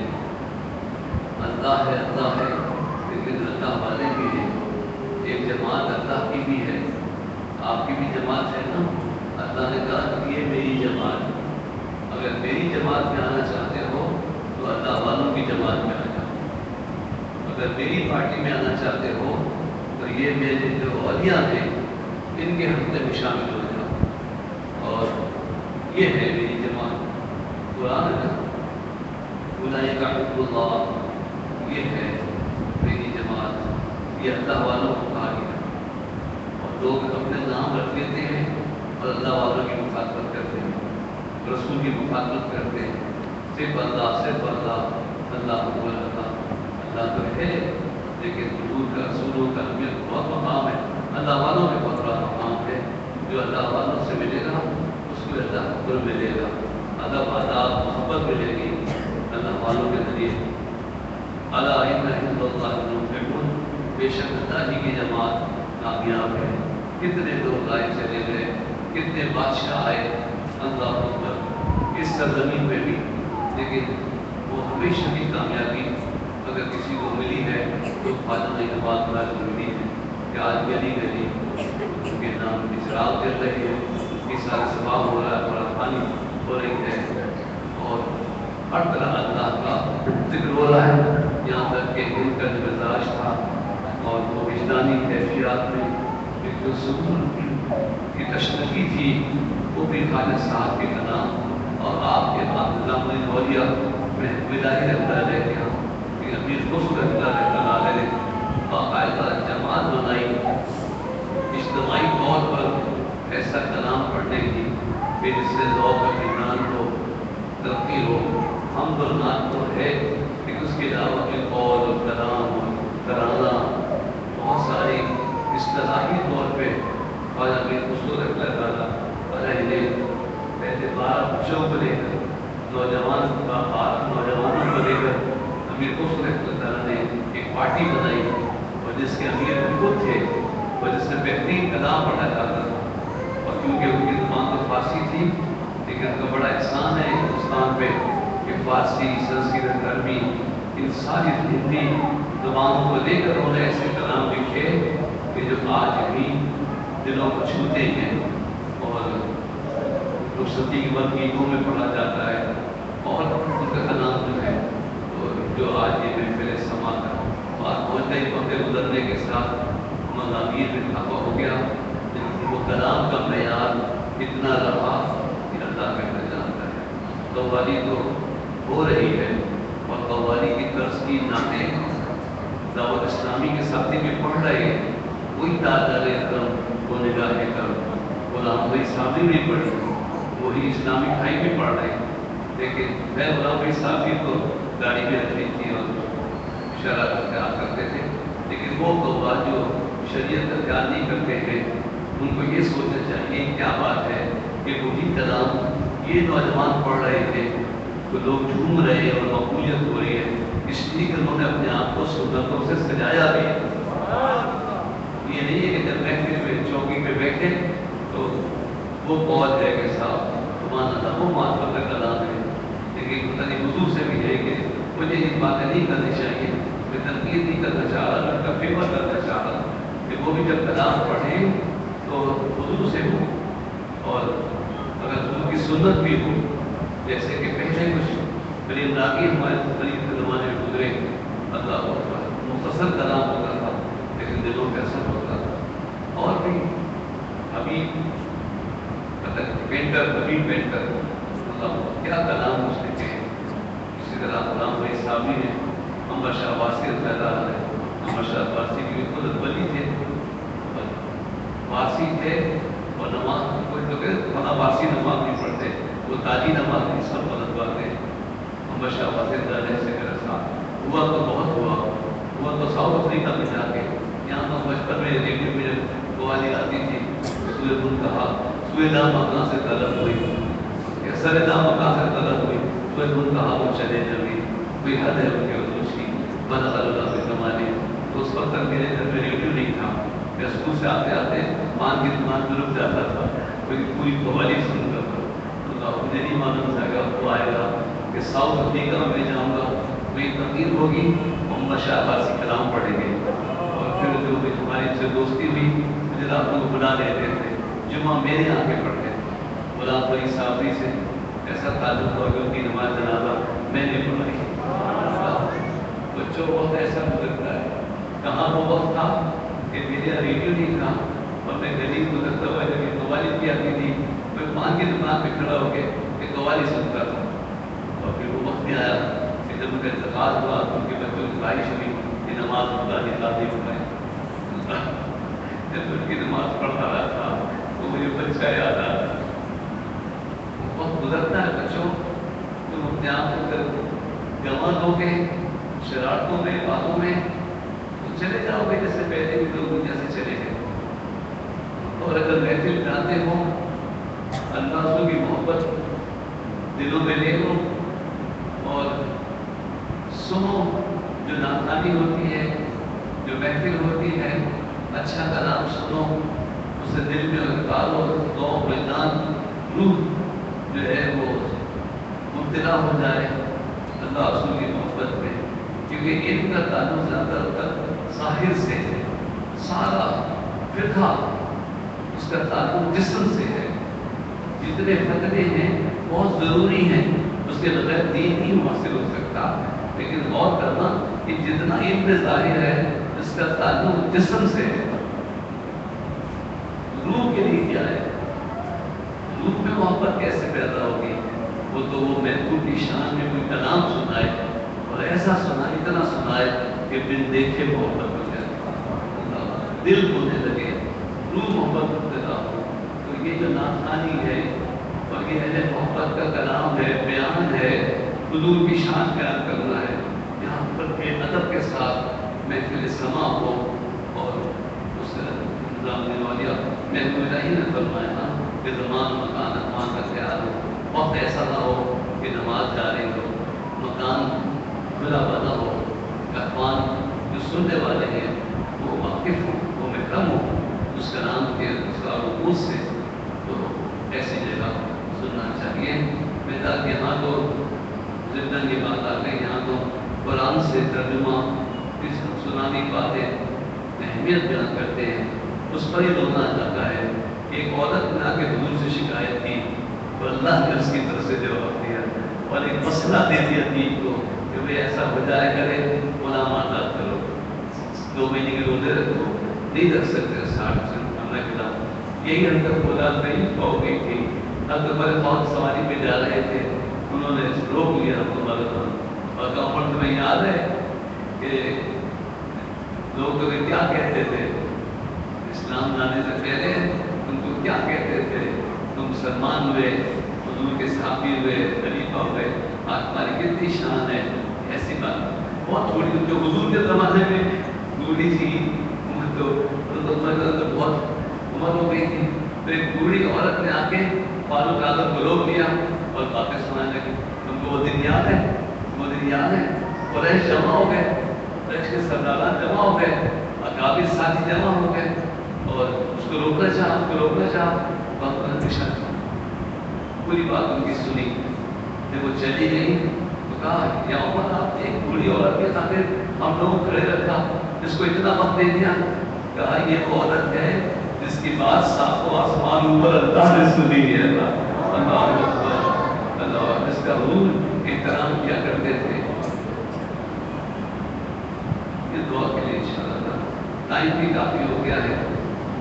Speaker 1: اللہ ہے لیکن اللہ والے بھی ہیں۔ ایک جماعت اللہ کی بھی ہے، آپ کی بھی جماعت ہے نا۔ اللہ نے کہا کہ یہ میری جماعت ہے، اگر میری جماعت میں آنا چاہتے ہو تو اللہ والوں کی جماعت میں آ جاؤ، اگر میری پارٹی میں آنا چاہتے ہو تو یہ میرے جو اولیاء ہیں ان کے حلقے میں شامل ہو جاؤ، اور یہ ہے میری جماعت۔ قرآن ہے اولئک حزب اللہ، یہ ہے میری جماعت، یہ اللہ والوں کو کہا گیا۔ اور لوگ اپنے نام رکھ لیتے ہیں اور اللہ والوں کی مخاطبت کرتے ہیں، رسول کی مخاطبت کرتے ہیں، صرف اللہ اللہ اللہ تو ہے، لیکن حضور کا رسولوں کا ہمیں بہت مقام ہے، اللہ والوں میں بہت بڑا مقام ہے۔ جو اللہ والوں سے ملے گا اس کو اللہ قبر ملے گا، ادب آداب محبت ملے گی اللہ والوں کے ذریعے۔ الا ان حزب اللہ هم المفلحون، بے شک اللہ ہی کی جماعت کامیاب ہے۔ کتنے لوگ آئے چلے گئے، کتنے بادشاہ آئے اللہ اکبر اس سرزمین پہ بھی، لیکن وہ ہمیشہ کی کامیابی اگر کسی کو ملی ہے تو خواجہ نواز بڑا ضروری ہے کہ آج گلی گلی ان کے نام کی چراغ جل رہی ہے، اس سارا ثواب ہو رہا ہے، بڑا پانی ہو رہی ہے، اور ہر طرح اللہ کا ذکر ہو رہا ہے، یہاں تک کہ ان کا جو مزاج تھا اور وہ وجدانی کیفیات میں ایک جو سکون کی تشریح تھی وہ بھی خالد صاحب کے کلام اور آپ کے بعد نظام الولیا میں وداعی رکھتا رہ گیا کہ امیر خسر رکھتا رہتا نے باقاعدہ جماعت بنائی اجتماعی طور پر ایسا کلام پڑھنے کی کہ جس سے ذوق و اطمینان ہو ترقی ہو ہم نعت تو ہے لیکن اس کے علاوہ کے قول اور کلام اور ترانہ بہت ساری اصطلاحی طور پہ خواجہ امیر خسرو رحمۃ اللہ تعالیٰ انہیں پہلے 12 بچوں کو لے کر نوجوانوں کو لے کر امیر خسرو رحمۃ اللہ تعالیٰ نے ایک پارٹی بنائی اور جس کے امیر خود تھے اور جس سے بہترین کلام پڑھا جاتا تھا اور کیونکہ ان کی زبان تو فارسی تھی لیکن ان کا بڑا احسان ہے ہندوستان پہ کہ فارسی سنسکرت عربی ان ساری ہندی زبانوں کو لے کر انہوں نے ایسے کلام لکھے کہ جو آج بھی دلوں کو چھوتے ہیں اور رخصتی کے وقت گیتوں میں پڑھا جاتا ہے اور ان کا کلام جو ہے جو آج یہ محفل سما کر بات پہنچ گئی وقت گزرنے کے ساتھ مضامین میں اضافہ ہو گیا لیکن وہ کلام کا معیار اتنا رہا کہ اللہ بہتر جانتا ہے قوالی تو ہو رہی ہے اور قوالی کی طرز کی نعتیں دعوت اسلامی کے ساتھی میں پڑھ رہے ہیں وہی تاجر اکرم وہ نگاہ کرم غلام بھائی صاحب نے پڑھی وہی اسلامی بھائی بھی پڑھ رہے ہیں لیکن میں غلام بھائی صاحب بھی تو گاڑی میں رکھی تھی اور شرح اختیار کرتے تھے لیکن وہ قوال جو شریعت اختیار نہیں کرتے ہیں ان کو یہ سوچنا چاہیے کیا بات ہے کہ وہی کلام یہ نوجوان پڑھ رہے تھے تو لوگ جھوم رہے ہیں اور مقبولیت ہو رہی ہے اس لیے کہ انہوں نے اپنے آپ کو سنتوں سے سجایا بھی ہے یہ نہیں ہے کہ جب محفل میں چوکی پہ بیٹھے تو وہ قول ہے کہ صاحب تمہارا نہ وہ معرفت کا کلام ہے لیکن پتہ نہیں حضور سے بھی ہے کہ مجھے یہ باتیں نہیں کرنی چاہیے میں تنقید نہیں کرنا چاہ رہا ان کا فیور کرنا چاہ رہا کہ وہ بھی جب کلام پڑھیں تو حضور سے ہو اور اگر حضور کی سنت بھی ہو جیسے کہ پہلے کچھ قریب راگی ہمارے قریب کے زمانے میں گزرے اللہ اکبر مختصر کلام ہوتا تھا لیکن دلوں پہ اثر ہوتا تھا اور بھی حبیب پینٹر اللہ کیا کلام اس نے کہے اسی طرح غلام بھائی صاحبی نے امبر شاہ عباسی رضی اللہ عنہ امبر شاہ عباسی کی خود ولی تھے فارسی تھے اور نماز کوئی تو کہ فارسی نماز نہیں پڑھتے وہ تاجی نماز نہیں سب غلط بات ہے امبر شاہ عباسی رضی اللہ عنہ سے میرا ساتھ ہوا تو بہت ہوا تو ساؤتھ افریقہ میں جا کے یہاں تو بچپن میں ریڈیو میں جب قوالی آتی تھی سورہ دن کہا سورہ دام مکان سے طلب ہوئی یا سر دام مکان سے طلب ہوئی سورہ دن کہا وہ چلے جبھی کوئی حد ہے ان کے عروج کی بنا اللہ کے زمانے تو اس وقت تک میرے گھر میں ریڈیو نہیں تھا میں اسکول سے آتے آتے پان کی دکان میں رک جاتا تھا کوئی پوری قوالی سنتا تھا تو مجھے نہیں معلوم تھا کہ وہ آئے گا کہ ساؤتھ افریقہ میں جاؤں گا کوئی تقریر ہوگی محمد شاہ فارسی کلام پڑھیں گے اور پھر جو ہماری سے دوستی ہوئی مجھے راتوں کو بلا لیتے تھے جمعہ میرے یہاں کے پڑھتے تھے غلام بھائی صاحبی سے ایسا تعلق ہوا کہ ان کی نماز جنازہ میں نے پڑھائی بچوں کو بہت ایسا گزرتا ہے کہاں وہ وقت تھا کہ میرا ریڈیو نہیں تھا اور میں گلی گزرتا ہوا جب یہ قوالی بھی آتی تھی میں پان کی دکان پہ کھڑا ہو کے یہ قوالی سنتا تھا اور پھر وہ وقت میں آیا کہ جب ان کا انتقال ہوا تو ان کے بچوں کی خواہش ہوئی کہ نماز خدا نکالتی ہوئے جب ان کی نماز پڑھا رہا تھا تو مجھے بچہ یاد آ رہا وقت گزرتا ہے بچوں تم اپنے آپ کو جوان ہو گئے شرارتوں میں باتوں میں تو چلے جاؤ گے جیسے پہلے بھی لوگ دنیا سے چلے گئے اور اگر محفل جاتے ہو اللہ رسول کی محبت دلوں میں لے لو اور سنو جو ناخوانی ہوتی ہے جو محفل ہوتی ہے اچھا کلام سنو اسے دل میں اتارو ذوق وجدان روح جو ہے وہ مبتلا ہو جائے اللہ رسول کی محبت میں کیونکہ ان کا تعلق زیادہ تر ظاہر سے ہے سارا فقہ اس کا تعلق جسم سے ہے جتنے فتوے ہیں بہت ضروری ہیں اس کے بغیر دین نہیں حاصل ہو سکتا لیکن غور کرنا کہ جتنا علم ظاہر ہے اس کا تعلق جسم سے ہے روح قلوب کے لیے کیا ہے؟ قلوب میں محبت کیسے پیدا ہوگی؟ وہ تو وہ محبوب کی شان میں کوئی کلام سنائے اور ایسا سنائے، اتنا سنائے کہ بن دیکھے محبت ہو جائے، دل ہونے لگے، روح محبت پیدا ہو۔ تو یہ جو ناخوانی ہے اور یہ اہل محبت کا کلام ہے، بیان ہے، حضور کی شان بیان کرنا ہے، یہاں پر کے ادب کے ساتھ محفل سما ہو اور اس نظام والیہ محفل الہی نے فرمایا کہ زمان مکان امان کا خیال ہو، وقت ایسا نہ ہو کہ نماز جاری ہو، مکان کھلا بنا ہو، اخوان جو سننے والے ہیں وہ واقف ہوں، وہ محرم ہو اس کلام کے اسرار و رموز سے، تو ایسی جگہ سننا چاہیے۔ میرا یہاں تو ضمن یہ بات آ گئی، یہاں تو قرآن سے ترجمہ سنانی باتیں اہمیت بیان کرتے ہیں، اس پر ہی رونا جاتا ہے۔ ایک عورت نے آ کے حضور سے شکایت کی تو اللہ نے اس کی طرف سے جواب دیا اور ایک مسئلہ دے دیا دین کو کہ وہ ایسا ہو جائے کرے غلام آزاد کرو، 2 مہینے کے روزے رکھو، نہیں رکھ سکتے 60 سے ہمیں خلاف۔ یہی حضرت اولاد نہیں ہو گئی تھی، حضرت بڑے بہت سواری پہ جا رہے تھے، انہوں نے روک لیا اور کہا تمہیں یاد ہے کہ لوگ تمہیں کیا کہتے تھے اسلام لانے سے پہلے؟ تم کو کیا کہتے تھے؟ تم مسلمان ہوئے، حضور کے صحابی ہوئے، خلیفہ ہوئے، آج تمہاری کتنی شان ہے۔ ایسی بات بہت تھوڑی، جو حضور کے زمانے میں بوڑھی تھی تو بہت عمر ہو گئی تھی، تو ایک بوڑھی عورت نے آ کے فاروق اعظم کو روک لیا اور باتیں سنانے لگی۔ تم کو وہ دن یاد ہے؟ وہ دن یاد ہے؟ قریش جمع ہو گئے، قریش کے سرداران جمع ہو گئے، اکابر ساتھی جمع ہو گئے اور اس کو روکنا چاہا، اس کو روکنا چاہا، بہت پریشان پوری بات ان کی سنی۔ جب وہ چلی گئی تو کہا یا عمر آپ نے ایک بوڑھی عورت کے خاطر ہم لوگ کھڑے رکھا، جس کو اتنا وقت دے دیا؟ کہا یہ وہ عورت ہے جس کی بات ساتوں آسمان اوپر اللہ نے سنی ہے۔ اللہ جس کا حضور احترام کیا کرتے تھے۔ یہ دعا کے لیے انشاءاللہ ٹائم بھی کافی ہو گیا ہے،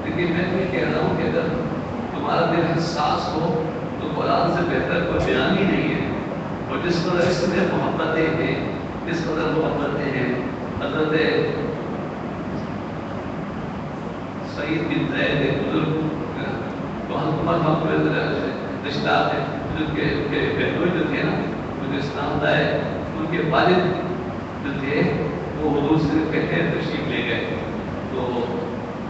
Speaker 1: لیکن میں یہ کہہ رہا ہوں کہ اگر تمہارا دل حساس ہو تو قرآن سے بہتر کوئی بیان ہی نہیں ہے۔ اور جس قدر اس میں محبتیں ہیں، جس قدر محبتیں ہیں، حضرت سعید بن زید بزرگ بہت رشتہ تھے، ان کے بہنوئی جو تھے نا، جو اسلام لائے، ان کے والد جو تھے وہ حضور سے کہتے ہیں تشریف لے گئے، تو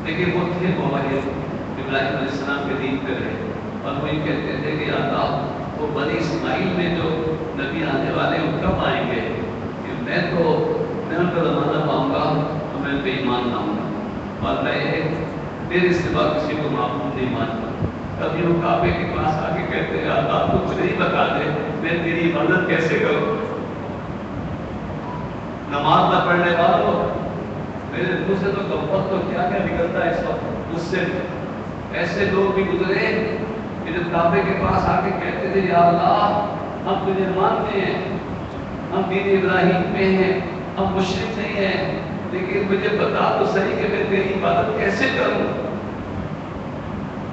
Speaker 1: لیکن وہ تھے موالے ابراہیم علیہ السلام کے دین پہ رہے، اور وہ یہ کہتے تھے کہ اللہ وہ بنی اسماعیل میں جو نبی آنے والے ہیں وہ کب آئیں گے؟ کہ میں ان کا زمانہ پاؤں گا تو میں بے ایمان لاؤں گا، اور میں میرے سوا کسی کو معبود نہیں مانتا۔ کبھی وہ کعبے کے پاس آ کے کہتے ہیں اللہ تو مجھے ہی بتا دے میں تیری عبادت کیسے کروں، نماز نہ پڑھنے والوں میرے منہ سے تو کمپت تو کیا کیا نکلتا ہے اس وقت مجھ سے۔ ایسے لوگ بھی گزرے کہ جب کعبے کے پاس آ کے کہتے تھے یا اللہ ہم تجھے مانتے ہیں، ہم دین ابراہیم میں ہیں، ہم مشرک نہیں ہیں، لیکن مجھے بتا تو صحیح کہ میں تیری عبادت کیسے کروں۔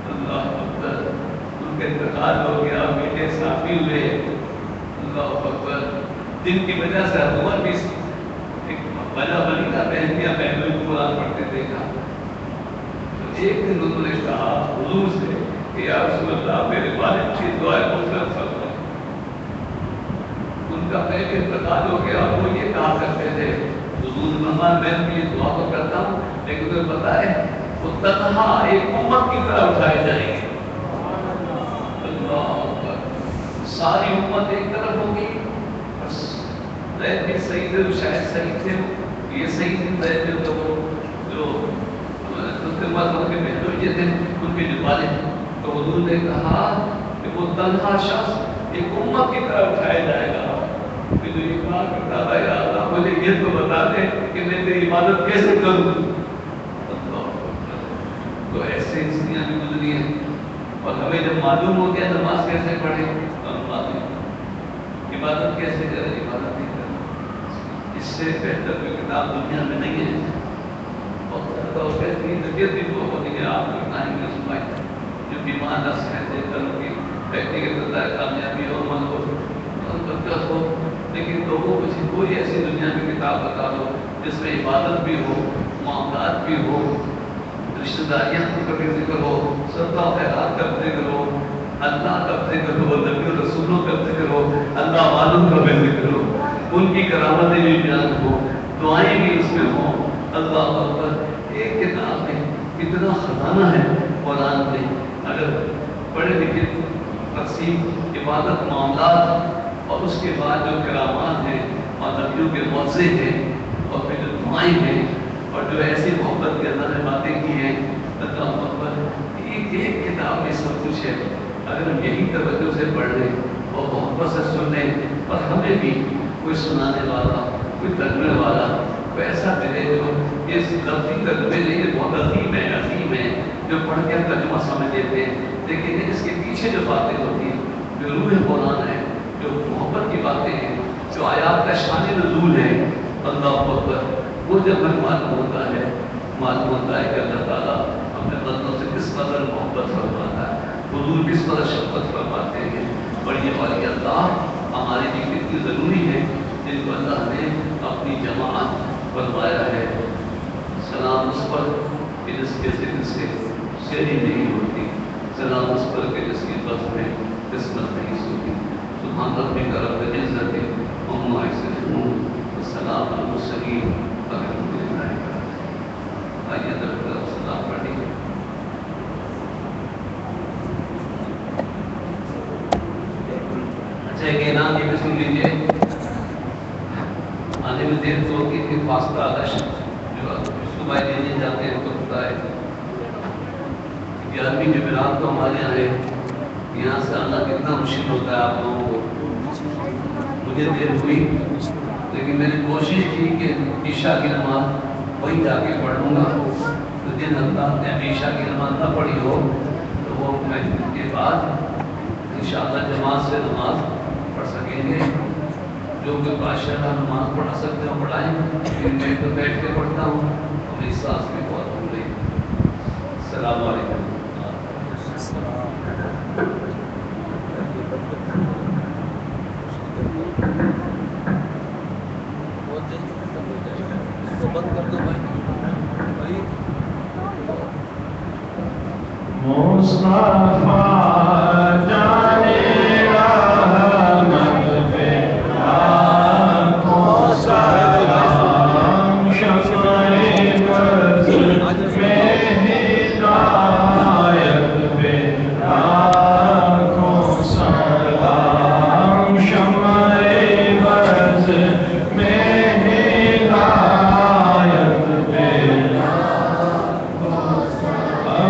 Speaker 1: اللہ اکبر، ان کا انتقال ہو گیا، بیٹے صحابی ہوئے، اللہ اکبر، جن کی وجہ سے عمر بھی ایک وجہ بنی تھا، بہنیاں بہنوں کو قرآن پڑھتے دیکھا۔ تو ایک دن انہوں نے کہا حضور سے کہ یا رسول اللہ میرے والد کی دعائیں مغفرت فرمائیں۔ ان کا پہلے انتقال ہو گیا اور وہ یہ کہا کرتے تھے حضور مہمان میں بھی یہ دعا تو کرتا ہوں لیکن تمہیں پتا ہے وہ تنہا ایک امت کی طرح اٹھائے جائیں گے۔ اللہ اکبر، ساری امت ایک طرف ہوگی، بس زید بھی صحیح تھے، شاید صحیح تھے، یہ صحیح تھے زید تھے، تو جو اس کے بعد ان کے بہنوئی تھے ان کے جو والد، تو حضور نے کہا کہ وہ تنہا شخص ایک امت کی طرح اٹھایا جائے گا۔ کہ جو یہ کہا کرتا تھا یا اللہ مجھے یہ تو بتا دے کہ میں تیری عبادت کیسے کروں۔ تو ایسے انسانیاں بھی گزری ہیں، اور ہمیں جب معلوم ہو گیا نماز کیسے پڑھے تو ہم معلوم عبادت کیسے کرے، عبادت نہیں کرے، اس سے بہتر کوئی کتاب دنیا میں نہیں ہے۔ اور بہترین طبیعت بھی وہ ہوتی ہے آپ کو ٹائم میں سنائے نفس ہے قلب کی ویکتیگت کامیابی ہو من ہو برکت ہو، لیکن لوگوں کو کوئی ایسی دنیا میں کتاب بتا دو جس میں عبادت بھی ہو، معاملات بھی ہو، رشتہ داریاں کا بھی ذکر ہو، صدقہ و خیرات کا ذکر ہو، اللہ کا ذکر ہو، نبی و رسولوں کا ذکر ہو، اللہ والوں کا بھی ذکر ہو، ان کی کرامتیں بھی بیان ہو، دعائیں بھی اس میں ہوں۔ اللہ اکبر، ایک کتاب میں کتنا خزانہ ہے قرآن میں، اگر پڑھے لکھے تقسیم عبادت معاملات اور اس کے بعد جو کرامات ہیں اور نبیوں کے معجزے ہیں اور پھر جو دعائیں ہیں اور جو ایسی محبت کے اللہ نے باتیں کی ہیں، اللہ اکبر، ایک کتاب میں سب کچھ ہے۔ اگر ہم یہی توجہ سے پڑھ لیں اور محبت سے سن لیں اور ہمیں بھی کوئی سنانے والا، کوئی ترجمے والا، کوئی ایسا ملے جو یہ لفظی ترجمے نہیں، بہت عظیم ہے جو پڑھ کے ترجمہ سمجھ لیتے ہیں، لیکن اس کے پیچھے جو باتیں ہوتی ہیں، جو روح قرآن ہے، جو محبت کی باتیں ہیں، جو آیات کا شان نزول ہے، اللہ اکبر، وہ جب ہمیں معلوم ہوتا ہے کہ اللہ تعالیٰ اپنے بندوں سے کس قدر محبت فرماتا ہے، حضور کس قدر شفقت فرماتے ہیں، اور یہ والی اللہ ہمارے لیے کتنی ضروری ہے، جن کو اللہ نے اپنی جماعت بنوایا ہے۔ سلام اس پر کہ جس کے ذکر سے شری نہیں ہوتی، سلام اس پر کہ جس کی بس میں قسمت نہیں سوتی۔ سبحان ربک رب العزت عما یصفون والسلام علی المرسلین والحمد للہ رب العالمین۔ آئیے درخواست سلام پڑھیں۔ اچھا ایک اعلان یہ بھی سن لیجیے، آنے میں دیر تو ہوگی کہ فاصلہ آدش جو صبح دینے جاتے ہیں تو ہوتا ہے 11ویں جمعرات تو ہمارے یہاں ہے، یہاں سے آنا کتنا مشکل ہوتا ہے آپ لوگوں کو۔ مجھے دیر ہوئی لیکن میں نے کوشش کی کہ عشاء کی نماز وہیں جا کے پڑھ لوں گا، تو جن حضرات نے عشاء کی نماز نہ پڑھی ہو تو وہ محفل کے بعد انشاءاللہ جماعت سے نماز پڑھ سکیں گے۔ جو کہ بادشاہ نماز پڑھا سکتے ہیں پڑھائیں، لیکن میں تو بیٹھ کے پڑھتا ہوں، میری سانس بھی بہت ہو رہی ہے۔ السلام علیکم۔ بند کر دو بھائی۔
Speaker 2: مصطفیٰ جانے رحمت پہ لاکھوں سلام، شمع برز میں ہدایت پہ لاکھوں سلام، شمع برز میں ہدایت پہ لاکھوں سلام۔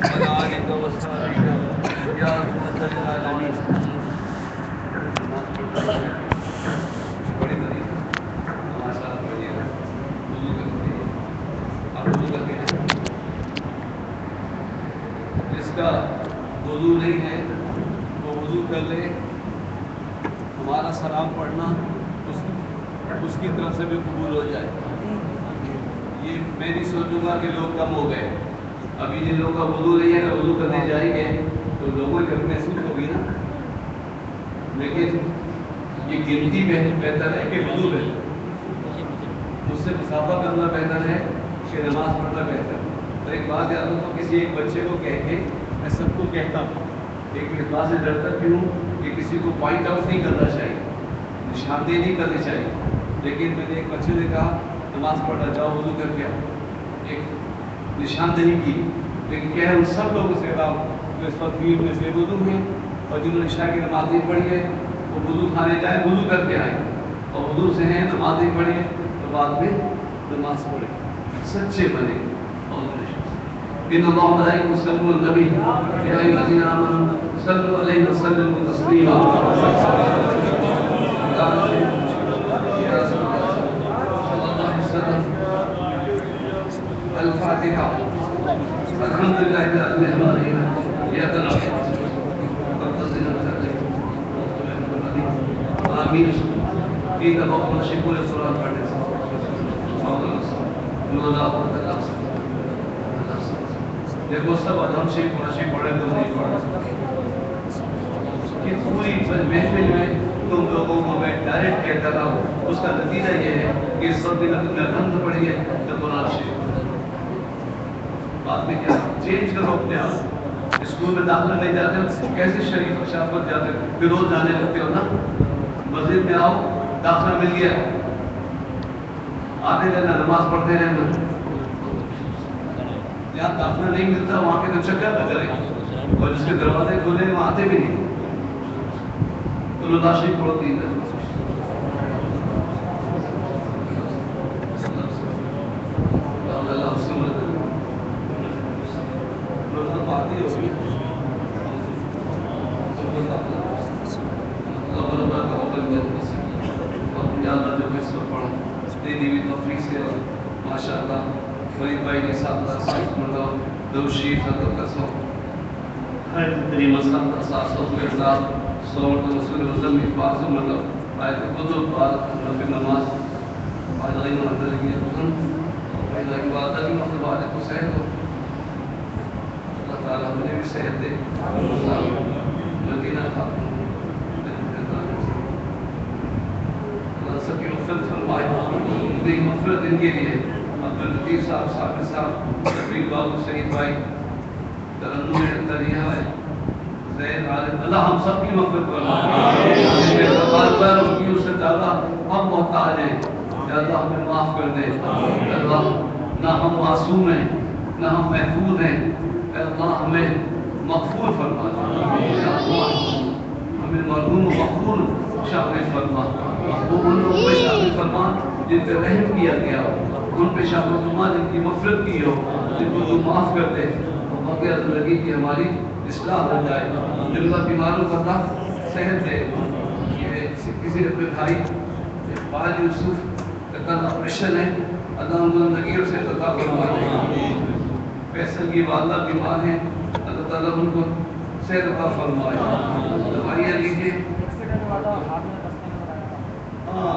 Speaker 1: وعلى آلك وصحبك يا رحمة للعالمين. بڑی بڑی ہمارے ساتھ پڑھیے گا، وضو کرتے ہیں آپ وضو کرتے ہیں. جس کا وضو نہیں ہے وہ وضو کر لے. ہمارا سلام پڑھنا اس کی طرف سے بھی قبول ہو جائے. یہ میں نہیں سوچوں گا کہ لوگ کم ہو گئے. ابھی جن لوگوں کا وضو نہیں ہے اگر وضو کرنے جائیں گے تو لوگوں کی محسوس ہوگی نا. لیکن یہ گنتی بہتر ہے کہ وضو بہتر. مجھ سے مسافہ کرنا بہتر ہے کہ نماز پڑھنا بہتر ہے. تو ایک بات یاد رکھو، کسی ایک بچے کو کہہ کے میں سب کو کہتا ہوں، ایک بات سے ڈرتا کیوں کہ کسی کو پوائنٹ آؤٹ نہیں کرنا چاہیے، نشاندہی نہیں کرنی چاہیے. لیکن میں نے ایک بچے نے کہا نماز پڑھنا جاؤ وضو کر کے آؤ، ایک نشاندہی کی. لیکن کیا ہے ان سب لوگوں سے کہا جو اس وقت بھیڑ میں بے وضو ہیں اور جنہوں نے عشاء کی نماز نہیں پڑھی ہے وہ وضو کھانے جائیں، وضو کر کے آئیں. اور وضو سے ہیں نماز نہیں پڑھی ہے تو بعد میں نماز پڑھیں، سچے بنے. ان اللہ ملائکۃ یصلون علی النبی یا ایھا الذین آمنوا صلوا علیہ وسلموا تسلیما. الفاتحہ. الحمد للہ رب العالمین. آمین. یہ تمام شکر قرآن پڑھنے سے دیکھو سب ادھم سے قرآن پڑھے تو نہیں پڑھا کہ پوری محفل میں تم لوگوں کو میں ڈائریکٹ کہتا رہا ہوں. اس کا نتیجہ یہ ہے کہ سب دن اپنے الحمد پڑھیے تو قرآن شریف بعد میں کیا چینج کرو اپنے آپ. اسکول میں داخلہ نہیں جاتے ہو کیسے شریف و شافت جاتے ہو، پھر روز جانے لگتے ہو نا. مسجد میں آؤ داخلہ مل گیا آتے رہنا نماز پڑھتے رہنا. جہاں داخلہ نہیں ملتا وہاں کے تو چکر لگ رہے اور جس کے دروازے کھولے وہاں آتے بھی نہیں. تو لاشی پڑھتی ہے اللہ اس سے مدد بات ہی ہوگی. ماشاء اللہ فرید بھائی کے ساتھ مطلب دو شیف قسم ہر تری مسئلہ 700 کے ساتھ 100 رسول وسلم کی پاس مطلب آیت کتب بعد نماز بعد غیر مطلب لگی ہے پہلا کی بات ہے مطلب بعد کو صحت ہو. اللہ تعالیٰ مجھے بھی صحت دے. مدینہ تھا اللہ سب کی مغفرت فرمائے. ایک مغفرت ان کے لیے عبداللطیف صاحب صاحب صاحب شفیق بابو سعید بھائی ترنم دریا ہے زین عالم اللہ ہم سب کی مغفرت فرمائے. ان کی اس سے زیادہ ہم محتاج ہیں. اللہ ہمیں معاف کر دے. اللہ نہ ہم معصوم ہیں نہ ہم محفوظ ہیں. اللہ ہمیں مغفور فرما. ہمیں مرحوم و مغفور شامل فرما. وہ ان لوگوں پہ شامل فرما جن پہ رحم کیا گیا ہو، ان پہ شامل فرما جن کی مغفرت کی ہو، جن کو تو معاف کر دے. اور باقی زندگی کی ہماری اصلاح ہو جائے. جن کا بیماروں کو اللہ صحت دے. یہ کسی اپنے بھائی فاضل یوسف کا آپریشن ہے اللہ ان کو زندگی سے عطا فرمائے. فیصل کی والدہ بیمار ہیں اللہ تعالیٰ ان کو صحت عطا فرمائے. دوائیاں لیجیے. ہاں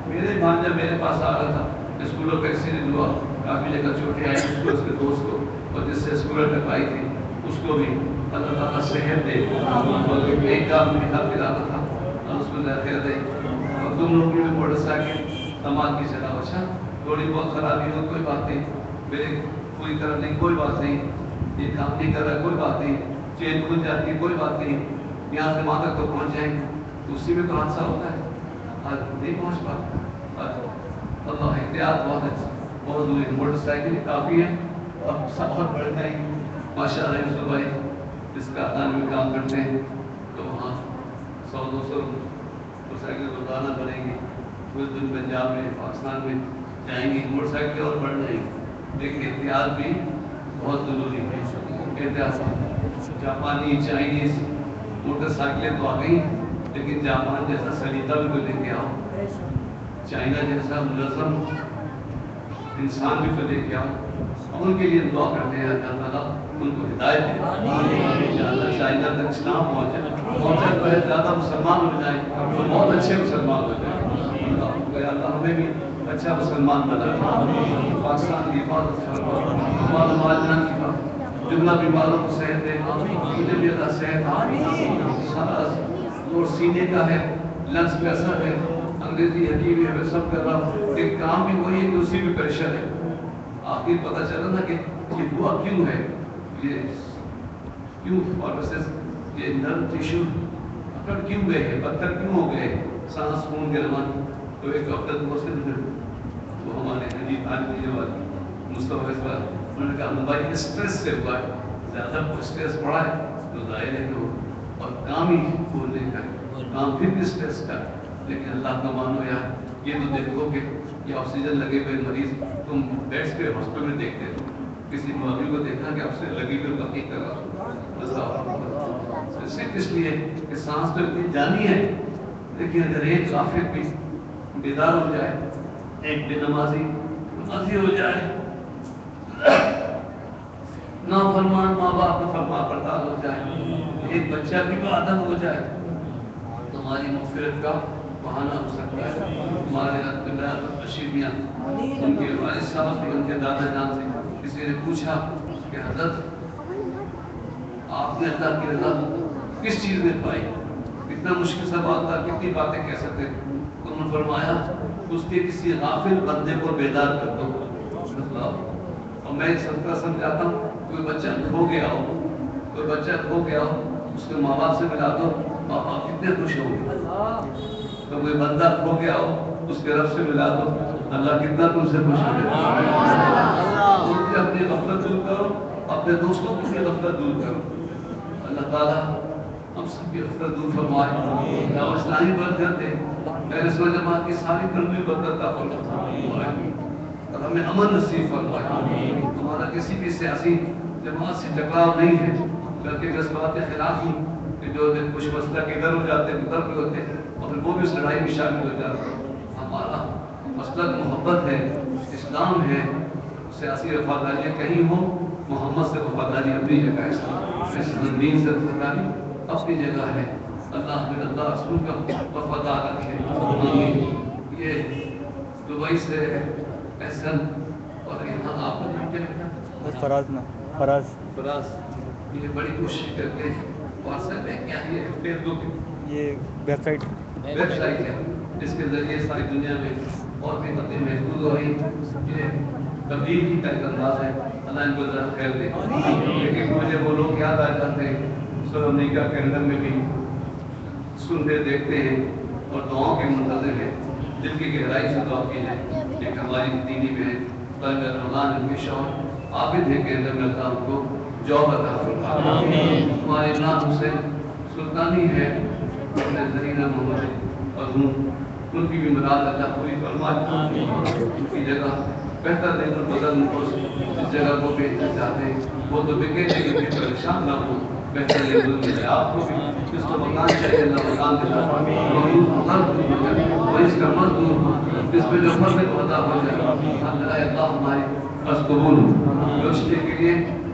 Speaker 1: میرے بھانجا میرے پاس آ رہا تھا اسکول آف ایکسیلنٹ ہوا کافی جگہ چوٹیں آئی اس کو اس کے دوست کو اور جس سے اسکول ٹکرائی تھی اس کو بھی اللہ تعالیٰ صحت دے. اور ایک کام میں ہاتھ ملا رہا تھا اور اس کو خیر دے. اور تم لوگوں کی بھی موٹر سائیکل سامان کی چلا اچھا تھوڑی بہت خرابی ہو کوئی بات نہیں. میرے پوری طرح نہیں کوئی بات نہیں. یہ کام نہیں کر رہا کوئی بات نہیں. چین کھل جاتی ہے کوئی بات نہیں. یہاں سے وہاں تک تو پہنچ جائیں گے تو اسی میں تو حادثہ ہوتا ہے. آج نہیں پہنچ پاتا. اللہ احتیاط بہت ضروری. موٹر سائیکل کافی ہے اور بہت بڑھ گئی ماشاء اللہ. یوسف بھائی اس کا آدان میں کام کرتے ہیں تو وہاں 100-200 موٹر سائیکل روزانہ بنیں گی. کچھ دن پنجاب میں پاکستان میں جائیں گی موٹر سائیکل اور بڑھ جائیں گی. لیکن احتیاط بھی بہت ضروری ہے. کہتے ہیں جاپانی چائنیز موٹر سائیکلیں تو آ گئی، لیکن جاپان جیسا سلیقہ بھی تو لے کے آؤ، چائنا جیسا منظم انسان بھی تو لے کے آؤ. ہم ان کے لیے دعا کرتے ہیں اللہ تعالیٰ ان کو ہدایت دے کہ اللہ چائنا تک اسلام پہنچے تو ہے زیادہ مسلمان ہو جائیں تو بہت اچھے مسلمان ہو جائیں. اللہ ہمیں بھی اچھا مسلمان بنا، پاکستان کی حفاظت فرما، ہمارا ماجران کی حفاظت، جملہ بیماروں کو صحت دے، مجھے بھی اللہ صحت، سارا اور سینے کا ہے، لنگس کا اثر ہے، انگریزی حکیم ہے، میں سب کر رہا ہوں ایک کام بھی وہی ہے کہ اسی بھی پریشر ہے. آخر پتہ چلا نا کہ یہ ہوا کیوں ہے، یہ کیوں اور یہ نرم ٹیشو اکڑ کیوں گئے ہیں، پتھر کیوں ہو گئے، سانس خون کے روان. تو ایک ڈاکٹر کو سے وہ ہمارے حدیث عالمی جواب مصطفیٰ اقبال انہوں نے کہا موبائل اسٹریس سے ہوا ہے، زیادہ اسٹریس پڑا ہے تو ظاہر ہے کہ اور کام ہی بولنے کا کام پھر بھی اسٹریس کا. لیکن اللہ کا مانو یار یہ تو دیکھو کہ یہ آکسیجن لگے ہوئے مریض تم بیڈس پہ ہاسپٹل میں دیکھتے ہو، کسی معافی کو دیکھا کہ آکسیجن لگی ہوئی باقی کرا صرف اس لیے کہ سانس تو اتنی جانی ہے. لیکن اگر ایک غافل بھی بیدار ہو جائے، ایک بے نمازی ہو جائے، نافرمان ماں باپ کا فرما بردار ہو جائے، ایک بچہ بھی بادم ہو جائے، تمہاری مغفرت کا بہانہ ہو سکتا ہے. ہمارے بشیر میاں ان کے والد صاحب سے، ان کے دادا جان سے کسی نے پوچھا کہ حضرت آپ نے اللہ کی رضا کس چیز میں پائی، اتنا مشکل سوال تھا، کتنی باتیں کہہ سکتے. انہوں نے فرمایا اس کے کسی غافل بندے کو بیدار کر دو. اور میں سب کا سمجھاتا ہوں کوئی بچہ کھو گیا ہو اس کے ماں باپ سے ملا دو، ماں باپ کتنے خوش ہوں گے. تو کوئی بندہ کھو گیا ہو اس کے رب سے ملا دو، اللہ کتنا تم سے خوش ہو گیا. اپنی غفلت دور کرو، اپنے دوستوں کی بھی غفلت دور کرو. اللہ تعالیٰ ہم سب کی غفلت دور فرمائے، اسلامی برکت دے، میرے سو جماعت کی ساری قلبی برکت عطا فرمائے، اور ہمیں امن نصیب فرمائے. ہمارا کسی بھی سیاسی جماعت سے ٹکراؤ نہیں ہے، بلکہ جذبات کے خلاف ہی کہ جو کچھ مسئلہ کے ادھر ہو جاتے ہیں ادھر بھی ہوتے ہیں اور پھر وہ بھی اس لڑائی میں شامل ہو جاتے ہیں. ہمارا مسئلہ محبت ہے، اسلام ہے. سیاسی وفاداری کہیں ہو، محمد سے وفاداری اپنی جگہ ہے، دین سے وفاداری اپنی جگہ ہے. اللہ من اللہ رسول کا وفادار رکھے. یہ دبئی سے احسن اور یہاں آپ فراز یہ بڑی کوشش کرتے ہیں. واٹس ایپ ہے کیا، یہ فیس بک،
Speaker 3: یہ ویب
Speaker 1: سائٹ ہے جس کے ذریعے ساری دنیا میں اور بھی باتیں محفوظ ہو رہی. یہ تبلیغ کا ایک انداز ہے، اللہ ان کو ذرا خیر دے. لیکن مجھے وہ لوگ یاد آ جاتے ہیں سر امریکہ کے اندر میں بھی سنتے دیکھتے ہیں اور دعاؤں کے منتظر ہیں. دل کی گہرائی سے دعا کی جائے. ایک ہماری دینی بہن طالب رمضان ہمیشہ عابد ہے کہ اندر میں اللہ کو جواب عطا فرمائے. ہمارے نام سے سلطانی ہے اپنے زرینہ محمد اور ان کی بھی مراد اللہ پوری فرمائے. ان کی جگہ بہتر دن اور بدل اس جگہ کو بھیجنا چاہتے ہیں. وہ تو بکے لیکن پھر پریشان نہ ہو. بہتر دن ملے آپ کو بھی جس کو مکان چاہیے اللہ مکان دیتا وہ اس کا مرد دور ہو، جس پہ جو مرد ادا ہو جائے. اللہ ہماری بس قبول ہو، رشتے کے لیے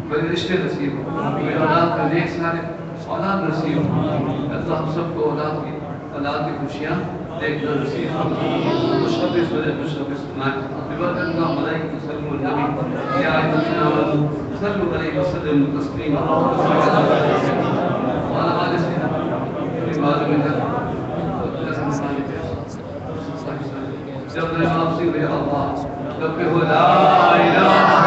Speaker 1: بڑے رشتے نصیب ہو، میرے اولاد کا نیک سارے اولاد نصیب ہو. اللہ ہم سب کو اولاد کی اولاد کی خوشیاں دیکھنا نصیب ہو. خوشخبری سنائے، خوشخبری سنائے. ببرکت اللہ ملائکۃ تسلیم النبی یا ایھا الذین آمنوا صلوا علیہ وسلموا تسلیما. وعلى آل سيدنا في معلوم جب میں آپ سے اللہ جب کہ وہ لا الہ